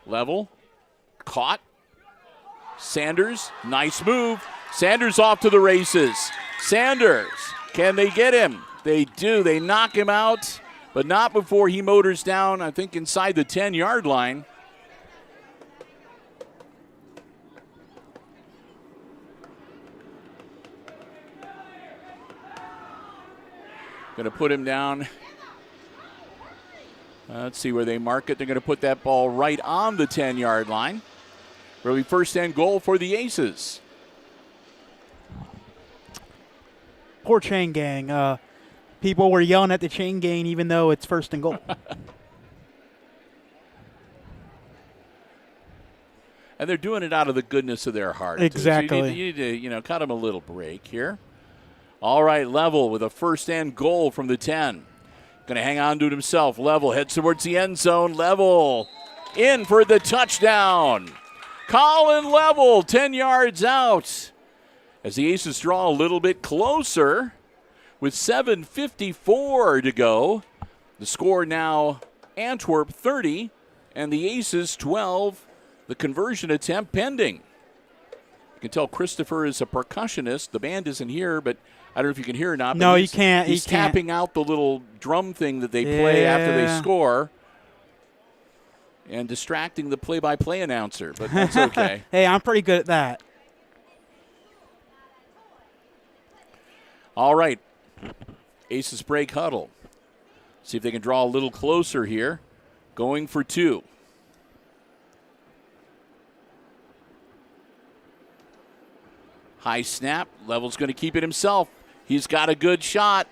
Level. Caught. Sanders. Nice move. Sanders off to the races. Sanders. Can they get him? They do. They knock him out, but not before he motors down, I think, inside the 10-yard line. Going to put him down. Let's see where they mark it. They're going to put that ball right on the 10-yard line. Really 1st and goal for the Aces. Poor chain gang. People were yelling at the chain gang even though it's 1st and goal. And they're doing it out of the goodness of their heart. Exactly. So you need to cut them a little break here. All right, Level with a 1st and goal from the 10. Going to hang on to it himself. Level heads towards the end zone. Level in for the touchdown. Colin Level, 10 yards out. As the Aces draw a little bit closer with 7:54 to go. The score now Antwerp 30 and the Aces 12. The conversion attempt pending. You can tell Christopher is a percussionist. The band isn't here, but I don't know if you can hear or not. No, you can't. He's tapping out the little drum thing that they play after they score and distracting the play-by-play announcer, but that's okay. Hey, I'm pretty good at that. All right. Aces break huddle. See if they can draw a little closer here. Going for 2. High snap. Level's going to keep it himself. He's got a good shot.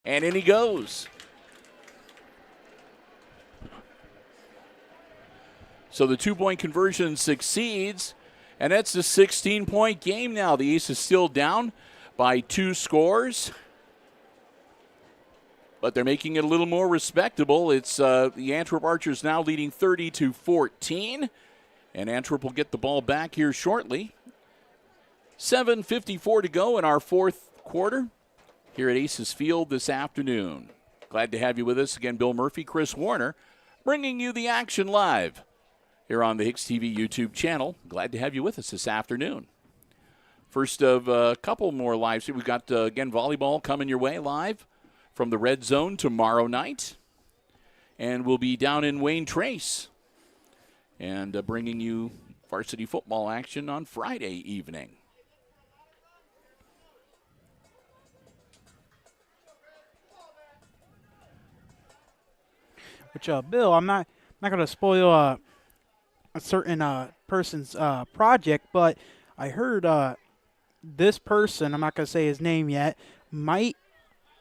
And in he goes. So the 2-point conversion succeeds, and that's a 16-point game now. The Ace is still down by 2 scores, but they're making it a little more respectable. It's the Antwerp Archers now leading 30-14, and Antwerp will get the ball back here shortly. 7:54 to go in our 4th quarter here at Aces Field this afternoon. Glad to have you with us again. Bill Murphy, Chris Warner, bringing you the action live here on the HIX-TV YouTube channel. Glad to have you with us this afternoon. First of a couple more lives. We've got, again, volleyball coming your way live from the Red Zone tomorrow night. And we'll be down in Wayne Trace and bringing you varsity football action on Friday evening. Which, Bill, I'm not going to spoil a certain person's project, but I heard this person, I'm not going to say his name yet, might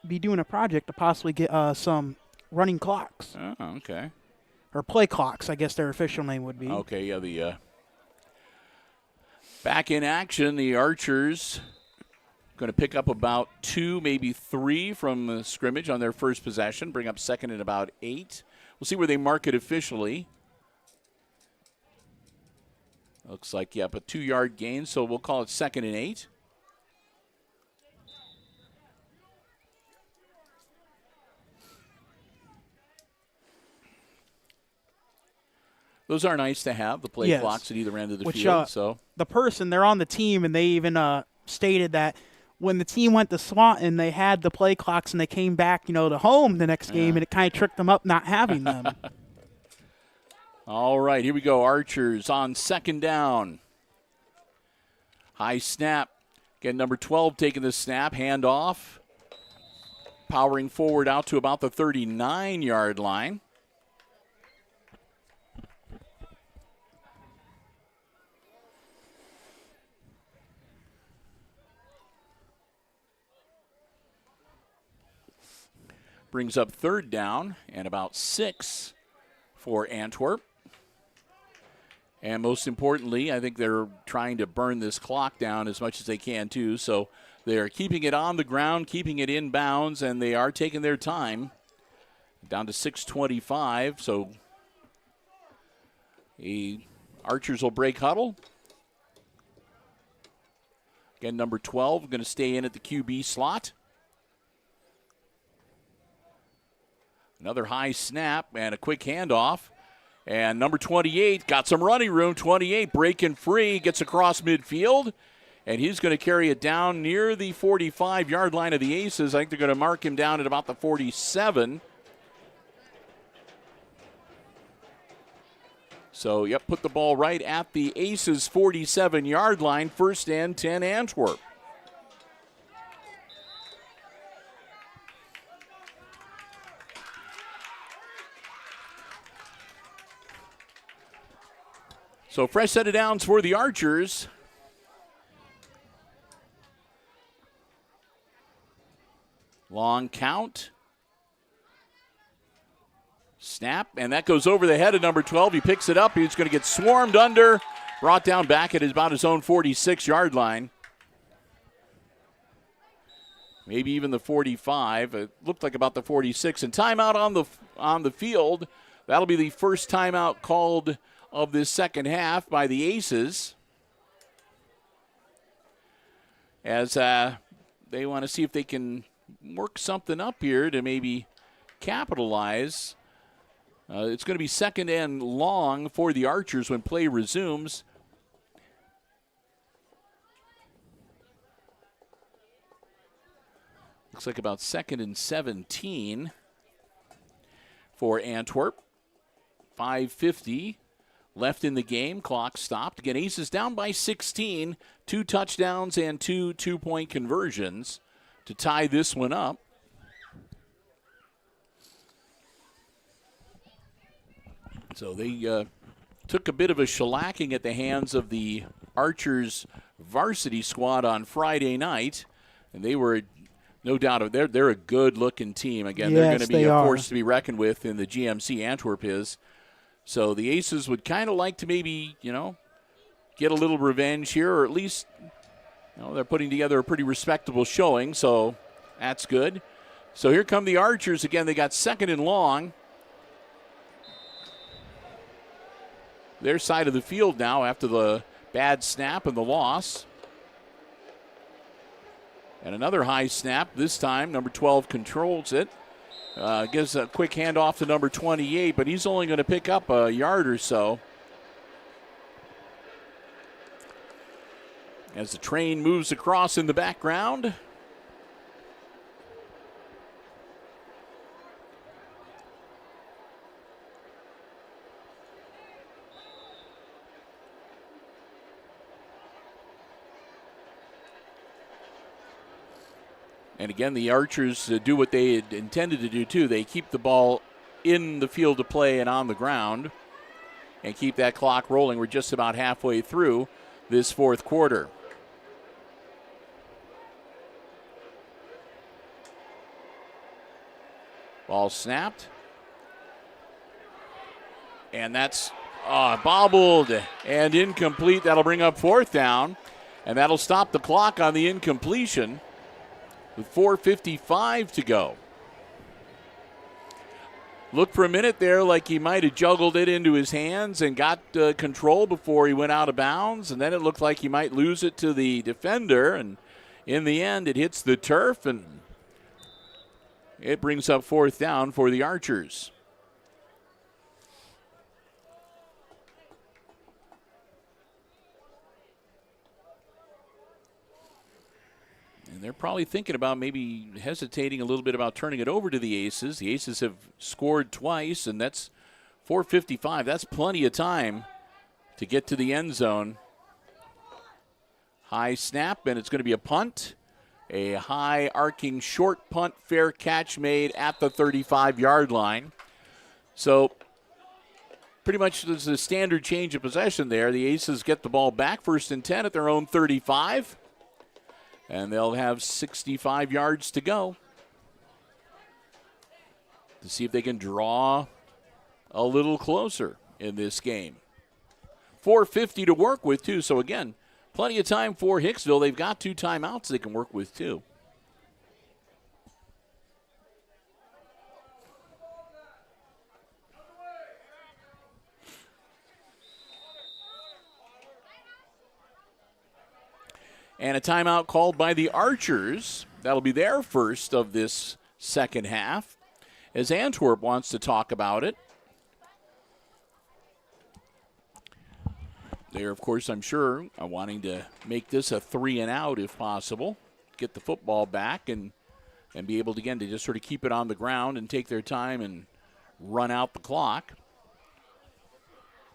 be doing a project to possibly get some running clocks. Oh, okay. Or play clocks, I guess their official name would be. Okay, yeah, the back in action, the Archers going to pick up about 2, maybe 3 from the scrimmage on their first possession, bring up second and about 8. We'll see where they mark it officially. Looks like, yep, a 2-yard gain, so we'll call it 2nd and 8. Those are nice to have, the play clocks at either end of the field. So the person, they're on the team, and they even stated that when the team went to Swanton, they had the play clocks, and they came back, to home the next game, and it kind of tricked them up not having them. All right, here we go. Archers on 2nd down. High snap. Again, number 12 taking the snap. Hand off. Powering forward out to about the 39-yard line. Brings up 3rd down and about 6 for Antwerp. And most importantly, I think they're trying to burn this clock down as much as they can, too. So they're keeping it on the ground, keeping it in bounds, and they are taking their time. Down to 6:25, so the Archers will break huddle. Again, number 12 going to stay in at the QB slot. Another high snap and a quick handoff. And number 28 got some running room. 28 breaking free, gets across midfield. And he's going to carry it down near the 45-yard line of the Aces. I think they're going to mark him down at about the 47. So, yep, put the ball right at the Aces' 47-yard line. 1st and 10 Antwerp. So fresh set of downs for the Archers. Long count. Snap, and that goes over the head of number 12. He picks it up. He's going to get swarmed under. Brought down back at about his own 46-yard line. Maybe even the 45. It looked like about the 46. And timeout on the field. That'll be the first timeout called of this second half by the Aces, as they want to see if they can work something up here to maybe capitalize. It's going to be 2nd and long for the Archers when play resumes. Looks like about 2nd and 17 for Antwerp. 5:50 left in the game. Clock stopped. Again, Aces down by 16. 2 touchdowns and 2 two-point conversions to tie this one up. So they took a bit of a shellacking at the hands of the Archers varsity squad on Friday night. And they were No doubt. They're a good-looking team. Again, they're going Yes, to be they a are. force to be reckoned with in the GMC Antwerp is. So the Aces would kind of like to maybe, get a little revenge here, or at least, they're putting together a pretty respectable showing, so that's good. So here come the Archers again. They got second and long. Their side of the field now after the bad snap and the loss. And another high snap. This time, number 12 controls it. Gives a quick handoff to number 28, but he's only going to pick up a yard or so. As the train moves across in the background. And again, the Archers do what they had intended to do, too. They keep the ball in the field of play and on the ground and keep that clock rolling. We're just about halfway through this fourth quarter. Ball snapped. And that's bobbled and incomplete. That'll bring up fourth down. And that'll stop the clock on the incompletion with 4:55 to go. Looked for a minute there like he might have juggled it into his hands and got control before he went out of bounds. And then it looked like he might lose it to the defender. And in the end, it hits the turf and it brings up fourth down for the Archers. And they're probably thinking about maybe hesitating a little bit about turning it over to the Aces. The Aces have scored twice, and that's 4:55. That's plenty of time to get to the end zone. High snap, and it's going to be a punt. A high arcing short punt, fair catch made at the 35-yard line. So pretty much there's a standard change of possession there. The Aces get the ball back, 1st and 10 at their own 35. And they'll have 65 yards to go to see if they can draw a little closer in this game. 4:50 to work with, too. So, again, plenty of time for Hicksville. They've got 2 timeouts they can work with, too. And a timeout called by the Archers. That'll be their first of this second half, as Antwerp wants to talk about it. They're, of course, I'm sure, wanting to make this a 3-and-out if possible. Get the football back and be able to, again, to just sort of keep it on the ground and take their time and run out the clock.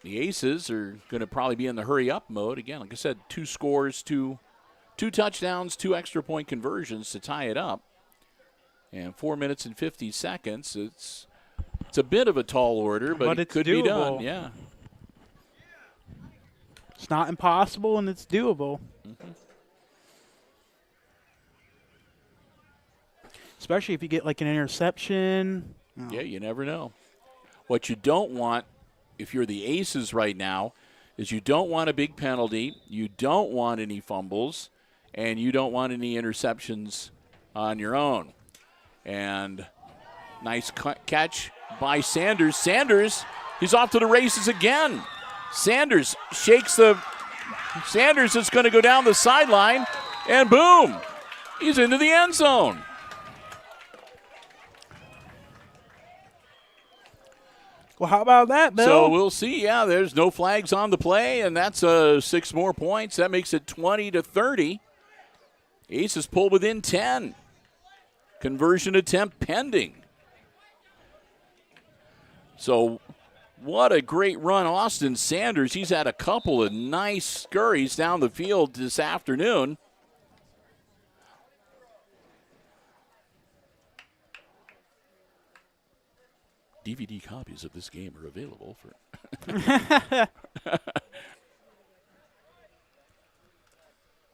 The Aces are going to probably be in the hurry-up mode. Again, like I said, 2 scores, 2 touchdowns, 2 extra point conversions to tie it up. And 4 minutes and 50 seconds. It's a bit of a tall order, but it could doable. be done. Yeah. It's not impossible, and it's doable. Mm-hmm. Especially if you get like an interception. Yeah, you never know. What you don't want, if you're the Aces right now, is you don't want a big penalty, you don't want any fumbles, and you don't want any interceptions on your own. And nice catch by Sanders. Sanders, he's off to the races again. Sanders shakes Sanders is going to go down the sideline, and boom, he's into the end zone. Well, how about that, Bill? So we'll see. Yeah, there's no flags on the play, and that's 6 more points. That makes it 20-30. Aces pull within 10. Conversion attempt pending. So what a great run, Austin Sanders. He's had a couple of nice scurries down the field this afternoon. DVD copies of this game are available for.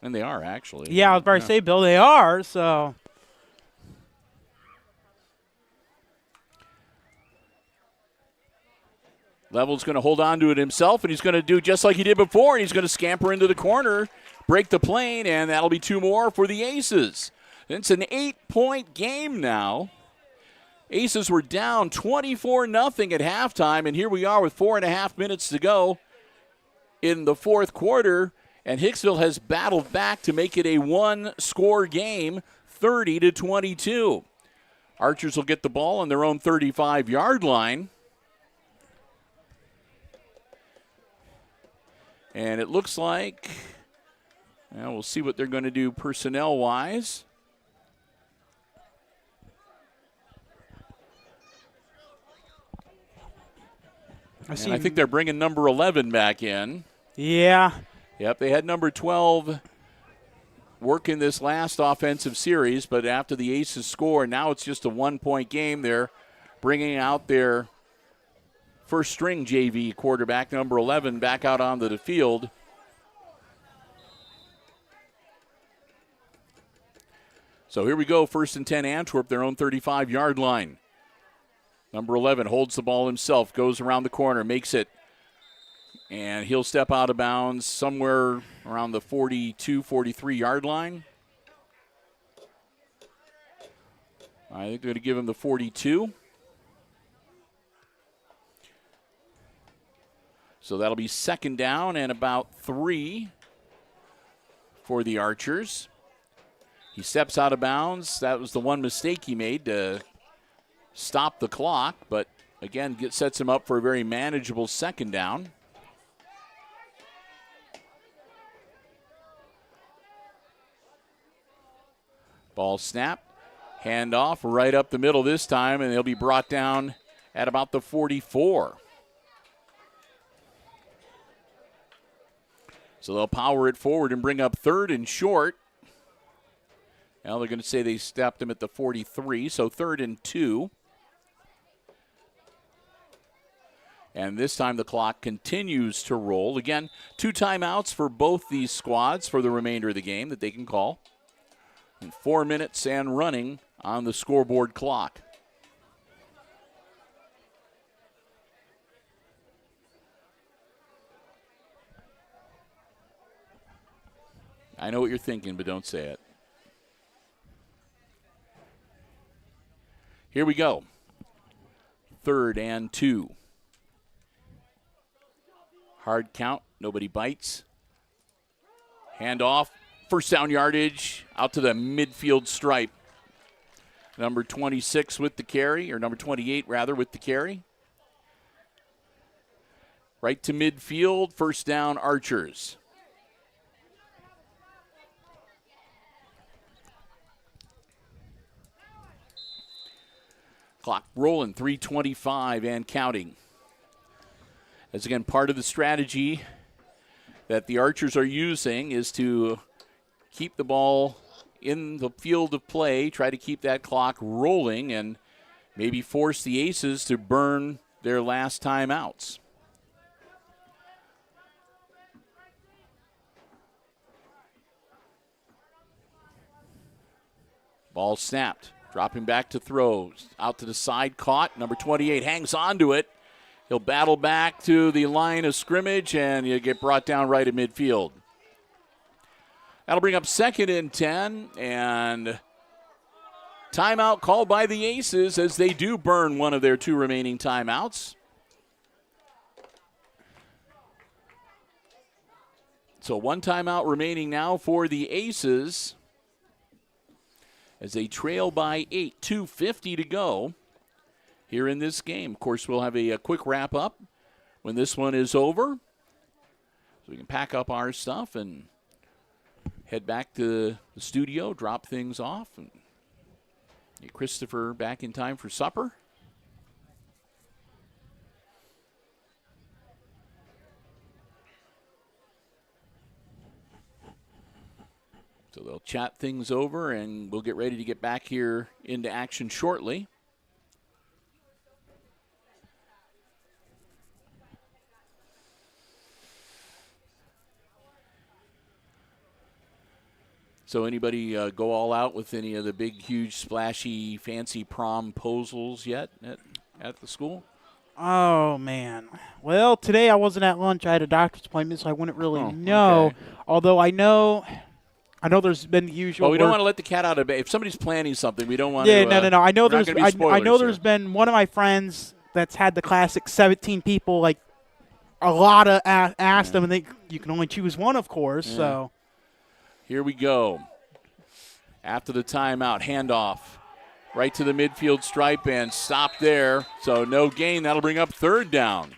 And they are, actually. Yeah, I was about to say, Bill, they are. So Level's going to hold on to it himself, and he's going to do just like he did before, and he's going to scamper into the corner, break the plane, and that'll be 2 more for the Aces. It's an 8-point game now. Aces were down 24-0 at halftime, and here we are with 4.5 minutes to go in the fourth quarter, and Hicksville has battled back to make it a 1-score game, 30-22. Archers will get the ball on their own 35-yard line. And it looks like, well, we'll see what they're going to do personnel-wise. I think they're bringing number 11 back in. Yeah. Yep, they had number 12 working this last offensive series, but after the Aces score, now it's just a 1-point game. They're bringing out their first-string JV quarterback, number 11, back out onto the field. So here we go, 1st and 10 Antwerp, their own 35-yard line. Number 11 holds the ball himself, goes around the corner, makes it, and he'll step out of bounds somewhere around the 42, 43-yard line. I think they're going to give him the 42. So that'll be 2nd down and about 3 for the Archers. He steps out of bounds. That was the one mistake he made to stop the clock, but again, sets him up for a very manageable 2nd down. Ball snapped, handoff right up the middle this time, and they'll be brought down at about the 44. So they'll power it forward and bring up 3rd and short. Now they're going to say they stepped him at the 43, so 3rd and 2. And this time the clock continues to roll. Again, 2 timeouts for both these squads for the remainder of the game that they can call. And 4 minutes and running on the scoreboard clock. I know what you're thinking, but don't say it. Here we go. 3rd and 2. Hard count, nobody bites. Hand off, 1st down yardage, out to the midfield stripe. Number 26 with the carry, or number 28 rather with the carry. Right to midfield, 1st down Archers. Clock rolling, 3:25 and counting. As again, part of the strategy that the Archers are using is to keep the ball in the field of play, try to keep that clock rolling, and maybe force the Aces to burn their last timeouts. Ball snapped. Dropping back to throw. Out to the side, caught. Number 28 hangs on to it. He'll battle back to the line of scrimmage, and you get brought down right at midfield. That'll bring up 2nd and 10, and timeout called by the Aces as they do burn one of their 2 remaining timeouts. So 1 timeout remaining now for the Aces as they trail by 8, 2:50 to go here in this game. Of course, we'll have a quick wrap-up when this one is over, so we can pack up our stuff and head back to the studio, drop things off, and get Christopher back in time for supper. So they'll chat things over, and we'll get ready to get back here into action shortly. So anybody go all out with any of the big, huge, splashy, fancy promposals yet at the school? Oh, man. Well, today I wasn't at lunch. I had a doctor's appointment, so I wouldn't really Oh, know. okay. Although I know there's been the usual. Well, we don't word- want to let the cat out of bed. If somebody's planning something, we don't want Yeah, to. no. I know we're not there's. gonna be spoilers I know here. there's been one of my friends that's had the classic 17 people. Like a lot of asked them, and you can only choose one, of course. Yeah. So Here we go. After the timeout, handoff right to the midfield stripe and stop there. So no gain. That'll bring up third down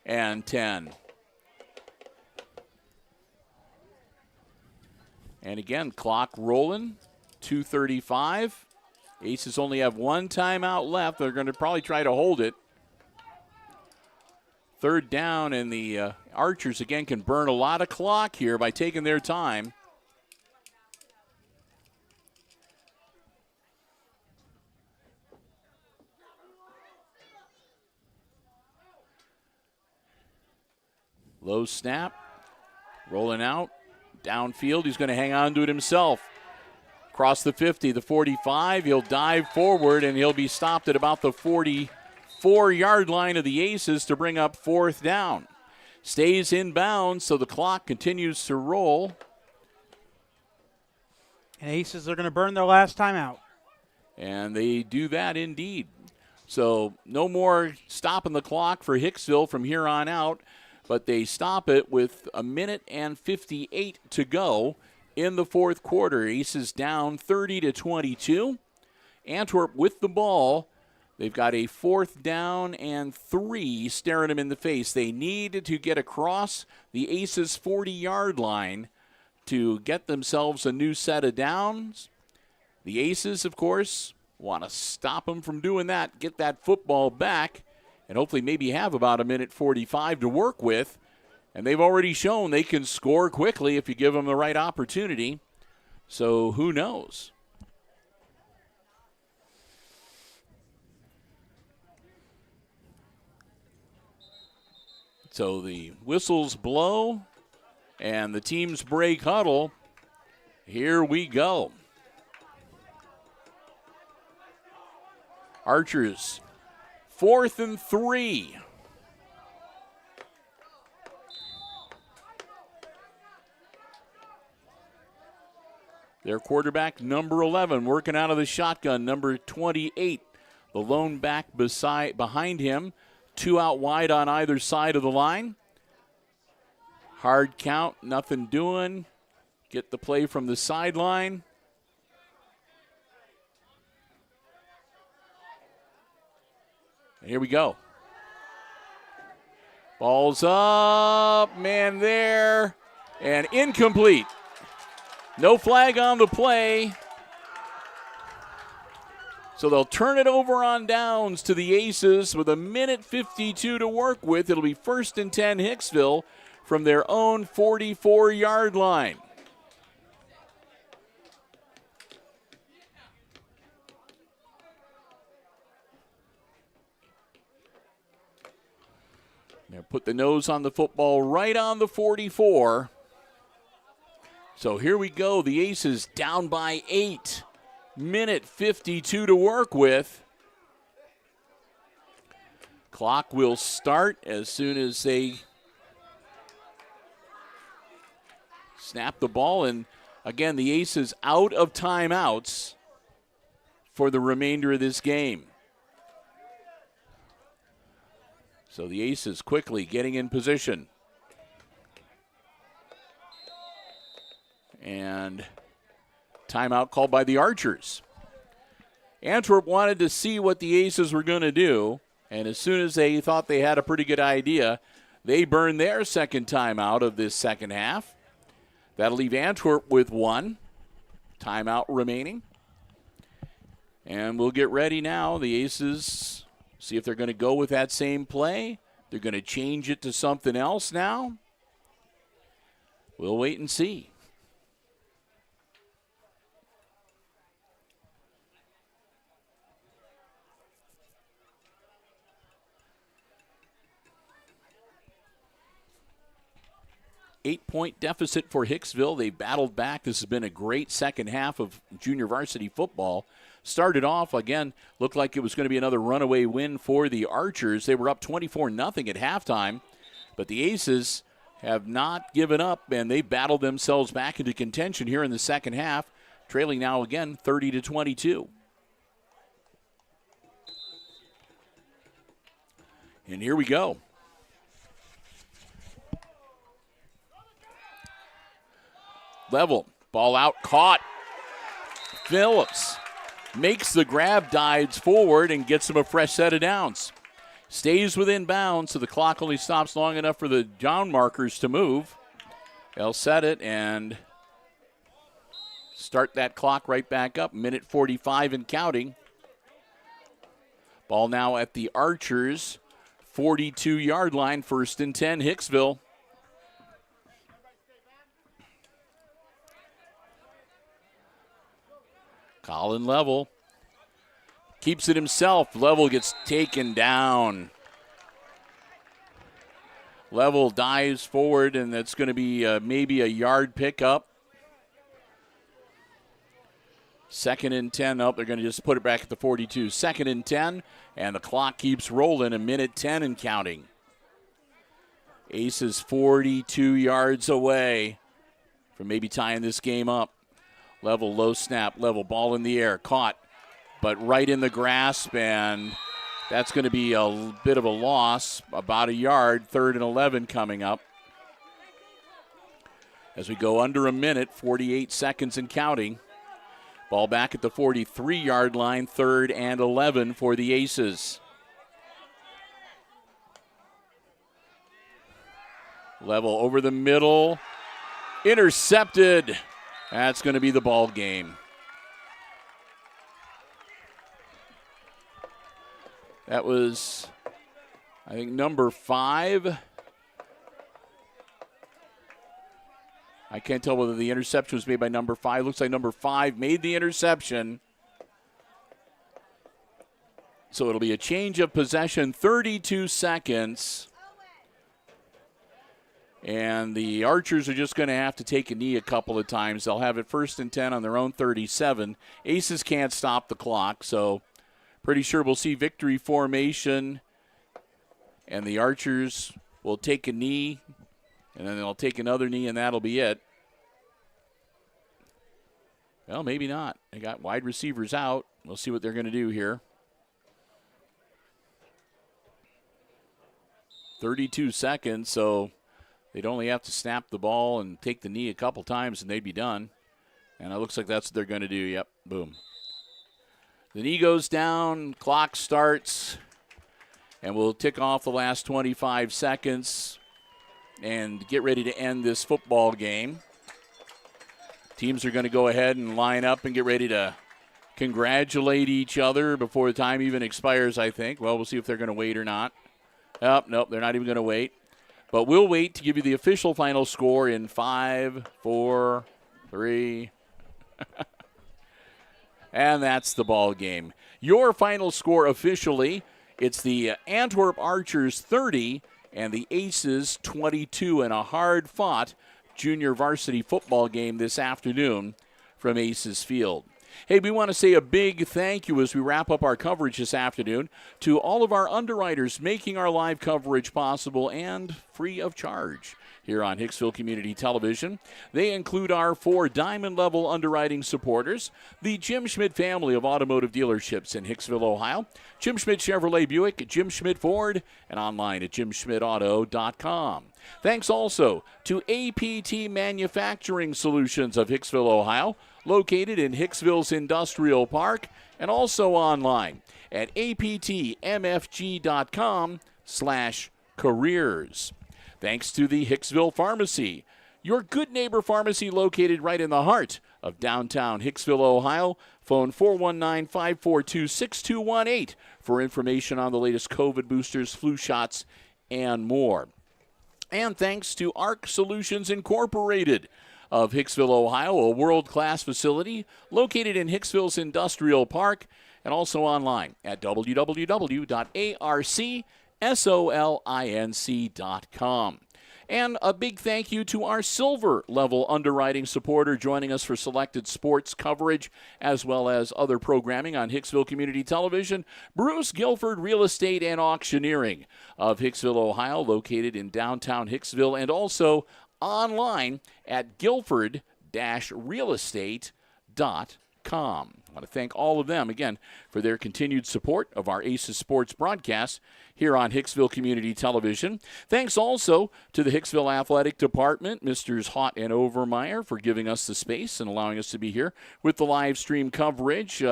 and 10. And again, clock rolling, 2:35. Aces only have one timeout left. They're going to probably try to hold it. Third down, and the Archers, again, can burn a lot of clock here by taking their time. Low snap, rolling out, downfield. He's going to hang on to it himself. Across the 50, the 45, he'll dive forward, and he'll be stopped at about the 44-yard line of the Aces to bring up fourth down. Stays in bounds, so the clock continues to roll. and Aces are going to burn their last time out. And they do that indeed. So no more stopping the clock for Hicksville from here on out, but they stop it with 1:58 to go in the fourth quarter. Aces down 30-22. Antwerp with the ball. They've got a fourth down and 3 staring them in the face. They need to get across the Aces 40-yard line to get themselves a new set of downs. The Aces, of course, want to stop them from doing that, get that football back, and hopefully maybe have about 1:45 to work with. And they've already shown they can score quickly if you give them the right opportunity. So who knows? So the whistles blow and the teams break huddle. Here we go. Archers, 4th and 3. Their quarterback, number 11, working out of the shotgun, number 28. The lone back behind him, 2 out wide on either side of the line. Hard count, nothing doing. Get the play from the sideline. And here we go. Ball's up, man there, and incomplete. No flag on the play. So they'll turn it over on downs to the Aces with 1:52 to work with. It'll be 1st and 10 Hicksville from their own 44-yard line. They'll put the nose on the football right on the 44. So here we go. The Aces down by 8. 1:52 to work with. Clock will start as soon as they snap the ball. And again, the Aces out of timeouts for the remainder of this game. So the Aces quickly getting in position. And timeout called by the Archers. Antwerp wanted to see what the Aces were going to do, and as soon as they thought they had a pretty good idea, they burned their second timeout of this second half. That'll leave Antwerp with 1 timeout remaining. And we'll get ready now. The Aces see if they're going to go with that same play. They're going to change it to something else now. We'll wait and see. 8-point deficit for Hicksville. They battled back. This has been a great second half of junior varsity football. Started off, again, looked like it was going to be another runaway win for the Archers. They were up 24-0 at halftime, but the Aces have not given up, and they battled themselves back into contention here in the second half, trailing now again 30-22. And here we go. Level, ball out, caught. Phillips makes the grab, dives forward, and gets him a fresh set of downs. Stays within bounds, so the clock only stops long enough for the down markers to move. They'll set it and start that clock right back up. Minute 45 and counting. Ball now at the Archers' 42-yard line, 1st and 10, Hicksville. Colin Level keeps it himself. Level gets taken down. Level dives forward, and that's going to be maybe a yard pickup. 2nd and 10. Oh, they're going to just put it back at the 42. 2nd and 10, and the clock keeps rolling. A minute 10 and counting. Aces 42 yards away from maybe tying this game up. Level, low snap, Level, ball in the air, caught, but right in the grasp, and that's going to be a bit of a loss, about a yard. 3rd and 11 coming up. As we go under a minute, 48 seconds and counting. Ball back at the 43-yard line, 3rd and 11 for the Aces. Level over the middle, intercepted. That's going to be the ball game. That was, I think, number 5. I can't tell whether the interception was made by number 5. Looks like number 5 made the interception. So it'll be a change of possession, 32 seconds. And the Archers are just going to have to take a knee a couple of times. They'll have it 1st and 10 on their own 37. Aces can't stop the clock, so pretty sure we'll see victory formation. And the Archers will take a knee, and then they'll take another knee, and that'll be it. Well, maybe not. They got wide receivers out. We'll see what they're going to do here. 32 seconds, so they'd only have to snap the ball and take the knee a couple times, and they'd be done. And it looks like that's what they're going to do. Yep, boom. The knee goes down, clock starts, and we'll tick off the last 25 seconds and get ready to end this football game. Teams are going to go ahead and line up and get ready to congratulate each other before the time even expires, I think. Well, we'll see if they're going to wait or not. Oh, nope, they're not even going to wait. But we'll wait to give you the official final score in 5, 4, 3. And that's the ball game. Your final score officially, it's the Antwerp Archers 30 and the Aces 22 in a hard-fought junior varsity football game this afternoon from Aces Field. Hey, we want to say a big thank you as we wrap up our coverage this afternoon to all of our underwriters making our live coverage possible and free of charge here on Hicksville Community Television. They include our 4 diamond-level underwriting supporters, the Jim Schmidt family of automotive dealerships in Hicksville, Ohio, Jim Schmidt Chevrolet Buick, Jim Schmidt Ford, and online at jimschmidtauto.com. Thanks also to APT Manufacturing Solutions of Hicksville, Ohio, located in Hicksville's Industrial Park, and also online at aptmfg.com/careers. Thanks to the Hicksville Pharmacy, your good neighbor pharmacy located right in the heart of downtown Hicksville, Ohio. Phone 419-542-6218 for information on the latest COVID boosters, flu shots, and more. And thanks to ARC Solutions Incorporated of Hicksville, Ohio, a world-class facility located in Hicksville's Industrial Park, and also online at www.arcsolinc.com. And a big thank you to our silver level underwriting supporter joining us for selected sports coverage as well as other programming on Hicksville Community Television, Bruce Guilford Real Estate and Auctioneering of Hicksville, Ohio, located in downtown Hicksville, and also online at guilford-realestate.com. I want to thank all of them, again, for their continued support of our Aces Sports broadcast here on Hicksville Community Television. Thanks also to the Hicksville Athletic Department, Misters Hott and Overmeyer, for giving us the space and allowing us to be here with the live stream coverage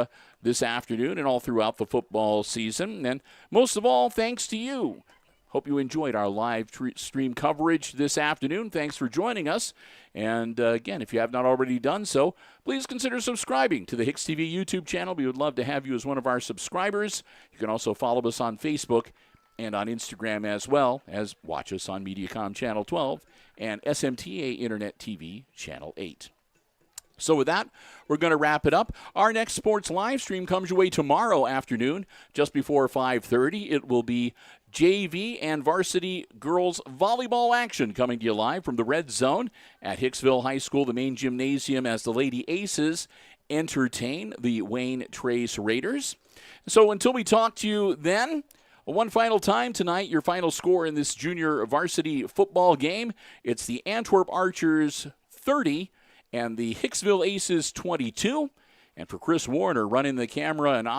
this afternoon and all throughout the football season. And most of all, thanks to you. Hope you enjoyed our live stream coverage this afternoon. Thanks for joining us. And again, if you have not already done so, please consider subscribing to the HIX-TV YouTube channel. We would love to have you as one of our subscribers. You can also follow us on Facebook and on Instagram, as well as watch us on Mediacom Channel 12 and SMTA Internet TV Channel 8. So with that, we're going to wrap it up. Our next sports live stream comes your way tomorrow afternoon, just before 5:30. It will be JV and varsity girls volleyball action coming to you live from the Red Zone at Hicksville High School, the main gymnasium, as the Lady Aces entertain the Wayne Trace Raiders. So until we talk to you then, one final time tonight, your final score in this junior varsity football game, it's the Antwerp Archers 30 and the Hicksville Aces 22. And for Chris Warner running the camera and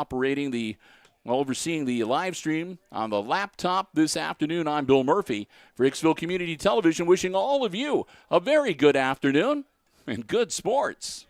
overseeing the live stream on the laptop this afternoon, I'm Bill Murphy for Hicksville Community Television, wishing all of you a very good afternoon and good sports.